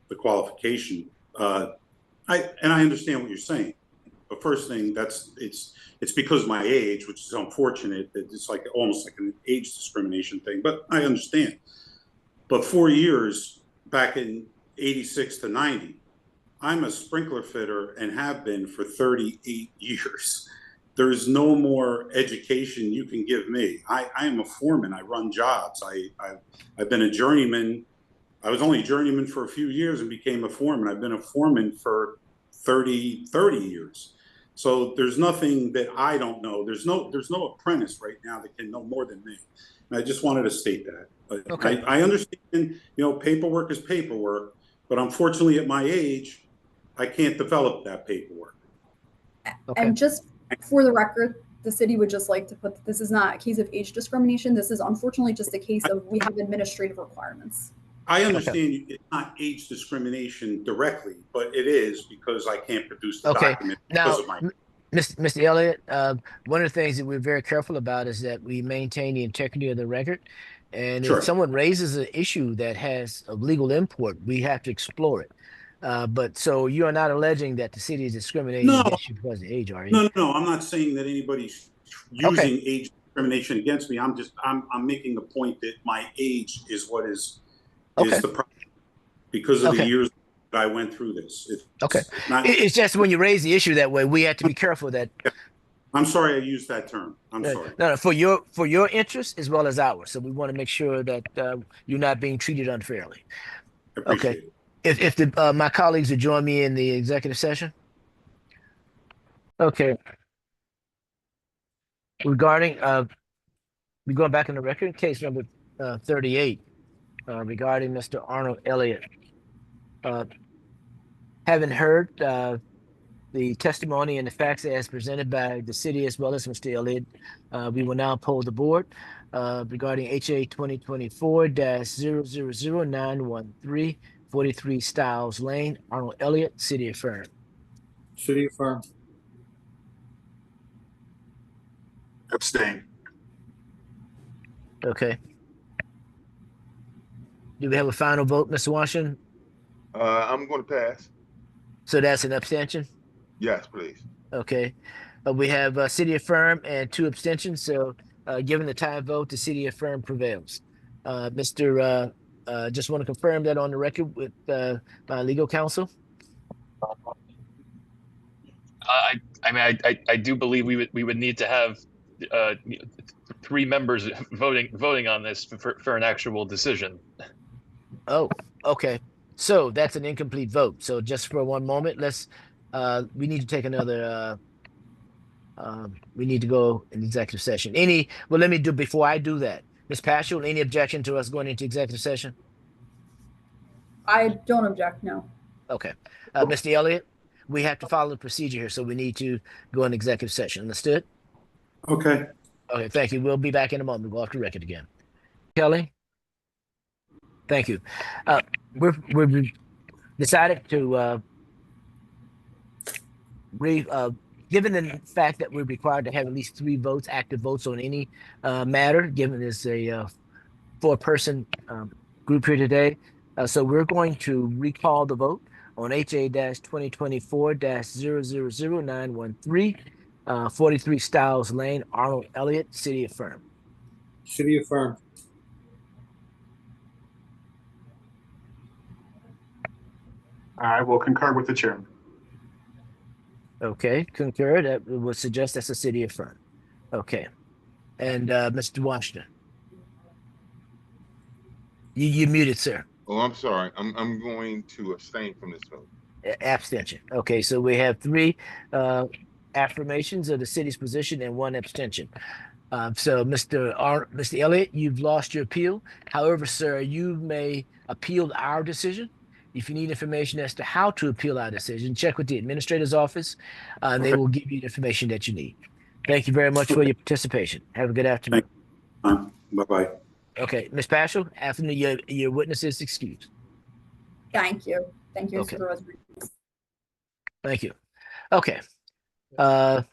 the qualification. I understand what you're saying. But first thing, it's because of my age, which is unfortunate. That it's like almost like an age discrimination thing. But I understand. But 4 years back in 86 to 90, I'm a sprinkler fitter and have been for 38 years. There's no more education you can give me. I am a foreman. I run jobs. I've been a journeyman. I was only a journeyman for a few years and became a foreman. I've been a foreman for 30 years. So there's nothing that I don't know. There's no apprentice right now that can know more than me. And I just wanted to state that. But okay. I understand, paperwork is paperwork, but unfortunately at my age, I can't develop that paperwork. Okay. And just for the record, the city would just like to put that this is not a case of age discrimination. This is unfortunately just a case of we have administrative requirements. I understand it's not age discrimination directly, but it is because I can't produce the document because of my. Mr. Elliott, one of the things that we're very careful about is that we maintain the integrity of the record. And Sure. if someone raises an issue that has a legal import, we have to explore it. But so you are not alleging that the city is discriminating against you because of age, are you? No. I'm not saying that anybody's using age discrimination against me. I'm making the point that my age is what is the problem because of the years that I went through this. It's just when you raise the issue that way, we have to be careful that. I'm sorry I used that term. I'm sorry. No, for your interest as well as ours. So we want to make sure that you're not being treated unfairly. I appreciate it. If my colleagues would join me in the executive session. Okay. Regarding we're going back in the record, case number 38, regarding Mr. Arnold Elliott. Having heard the testimony and the facts as presented by the city as well as Mr. Elliott, we will now poll the board regarding HA 2024-000913. 43 Styles Lane, Arnold Elliott, city affirmed. City affirmed. Abstain. Okay. Do we have a final vote, Mr. Washington? I'm going to pass. So that's an abstention? Yes, please. Okay. We have city affirmed and 2 abstentions. So given the tie vote, the city affirmed prevails. Mr. Just want to confirm that on the record with my legal counsel. I do believe we would need to have 3 members voting on this for an actual decision. Oh, okay. So that's an incomplete vote. So just for one moment, we need to take another. We need to go in executive session. Let me do before I do that. Ms. Paschal, any objection to us going into executive session? I don't object, no. Okay. Mr. Elliott, we have to follow the procedure here, so we need to go in executive session. Understood? Okay. Okay, thank you. We'll be back in a moment. We'll go off the record again. Kelly? Thank you. We've decided to, given the fact that we're required to have at least 3 votes, active votes on any matter, given it's a 4-person group here today. So we're going to recall the vote on HA-2024-000913, 43 Styles Lane, Arnold Elliott, city affirmed. City affirmed. I will concur with the chairman. Okay, concur. That would suggest that's a city affirmed. Okay. And Mr. Washington. You muted, sir. Oh, I'm sorry. I'm going to abstain from this vote. Abstention. Okay, so we have three affirmations of the city's position and one abstention. So Mr. Elliott, you've lost your appeal. However, sir, you may appeal our decision. If you need information as to how to appeal our decision, check with the administrator's office. And they will give you the information that you need. Thank you very much for your participation. Have a good afternoon. Bye-bye. Okay, Ms. Paschal, afternoon, your witness is excused. Thank you. Thank you, Okay. Supervisor Reese. Thank you. Okay. There was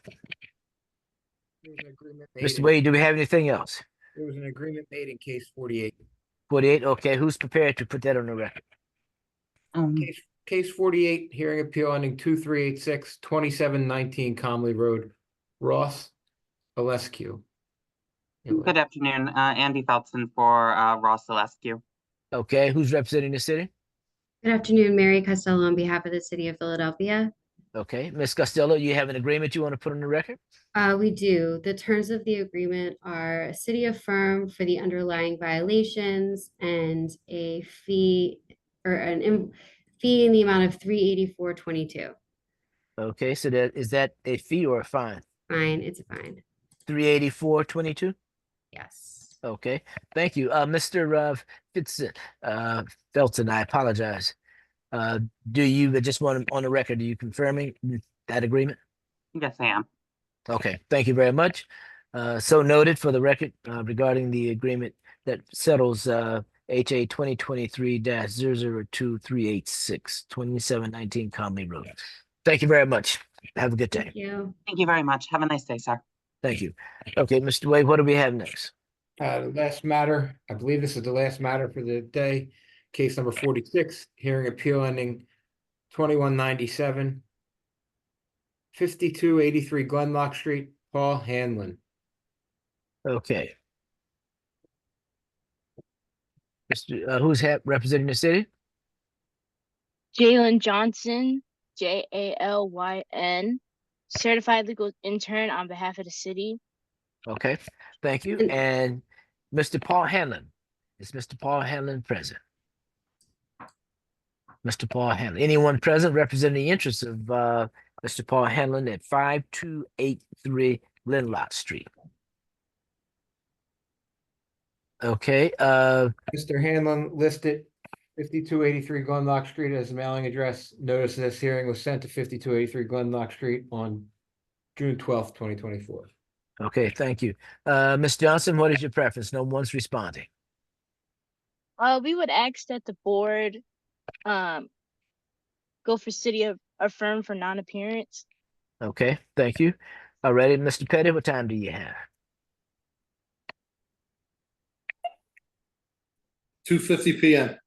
an agreement made Mr. in- Wade, do we have anything else? There was an agreement made in case 48. 48, okay, who's prepared to put that on the record? Case 48, hearing appeal ending 2386, 2719 Comley Road, Ross Alescu. Good afternoon, Andy Felton for Ross Alescu. Okay, who's representing the city? Good afternoon, Mary Costello on behalf of the city of Philadelphia. Okay, Ms. Costello, you have an agreement you want to put on the record? We do. The terms of the agreement are a city affirm for the underlying violations and a fee fee in the amount of $384.22. Okay, so is that a fee or a fine? Fine, it's a fine. $384.22? Yes. Okay, thank you. Mr. Felton, I apologize. Do you just want on the record, are you confirming that agreement? Yes, I am. Okay, thank you very much. So noted for the record regarding the agreement that settles HA 2023-002386, 2719 Conley Road. Thank you very much. Have a good day. Thank you. Thank you very much. Have a nice day, sir. Thank you. Okay, Mr. Wade, what do we have next? The last matter, I believe this is the last matter for the day. Case number 46, hearing appeal ending 2197, 5283 Glenlock Street, Paul Hanlon. Okay. Who's representing the city? Jalen Johnson, JALYN, certified legal intern on behalf of the city. Okay, thank you. And Mr. Paul Hanlon. Is Mr. Paul Hanlon present? Mr. Paul Hanlon. Anyone present representing the interests of Mr. Paul Hanlon at 5283 Glenlock Street? Okay. Mr. Hanlon listed 5283 Glenlock Street as mailing address. Notice of this hearing was sent to 5283 Glenlock Street on June 12th, 2024. Okay, thank you. Ms. Johnson, what is your preference? No one's responding. We would ask that the board go for city affirm for non-appearance. Okay, thank you. All righty, Mr. Petty, what time do you have? 2:50 p.m.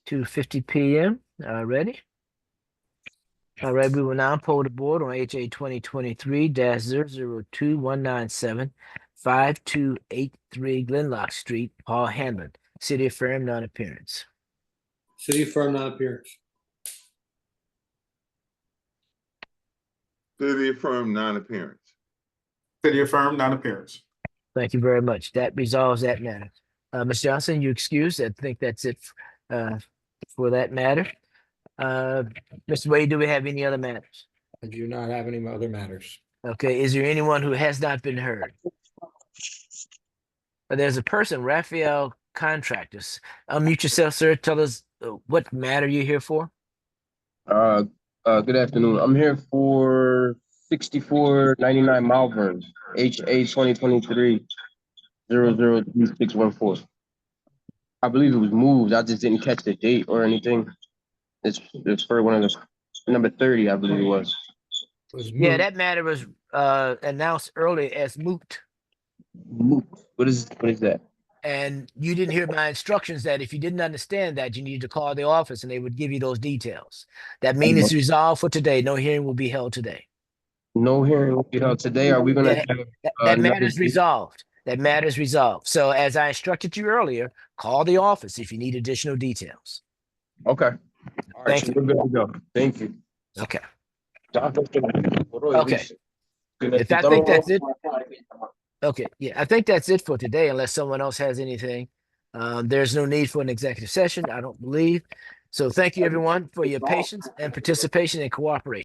2:50 p.m. Ready? All right, we will now poll the board on HA 2023-002197, 5283 Glenlock Street, Paul Hanlon. City affirm non-appearance. City affirm non-appearance. City affirm non-appearance. City affirm non-appearance. Thank you very much. That resolves that matter. Ms. Johnson, you excused. I think that's it for that matter. Mr. Wade, do we have any other matters? I do not have any other matters. Okay, is there anyone who has not been heard? There's a person, Raphael Contractors. Unmute yourself, sir. Tell us what matter you're here for. Good afternoon. I'm here for 6499 Malvern, HA 2023-003614. I believe it was moved. I just didn't catch the date or anything. It's for one of the number 30, I believe it was. Yeah, that matter was announced earlier as moot. Moot. What is that? And you didn't hear my instructions that if you didn't understand that, you needed to call the office and they would give you those details. That means it's resolved for today. No hearing will be held today. No hearing will be held today. Are we going to have that matter is resolved? That matter is resolved. So as I instructed you earlier, call the office if you need additional details. Okay. All right, Thank you. We're good to go. Thank you. Okay. Okay. If I think that's it. Okay, yeah, I think that's it for today, unless someone else has anything. There's no need for an executive session, I don't believe. So thank you, everyone, for your patience and participation and cooperation.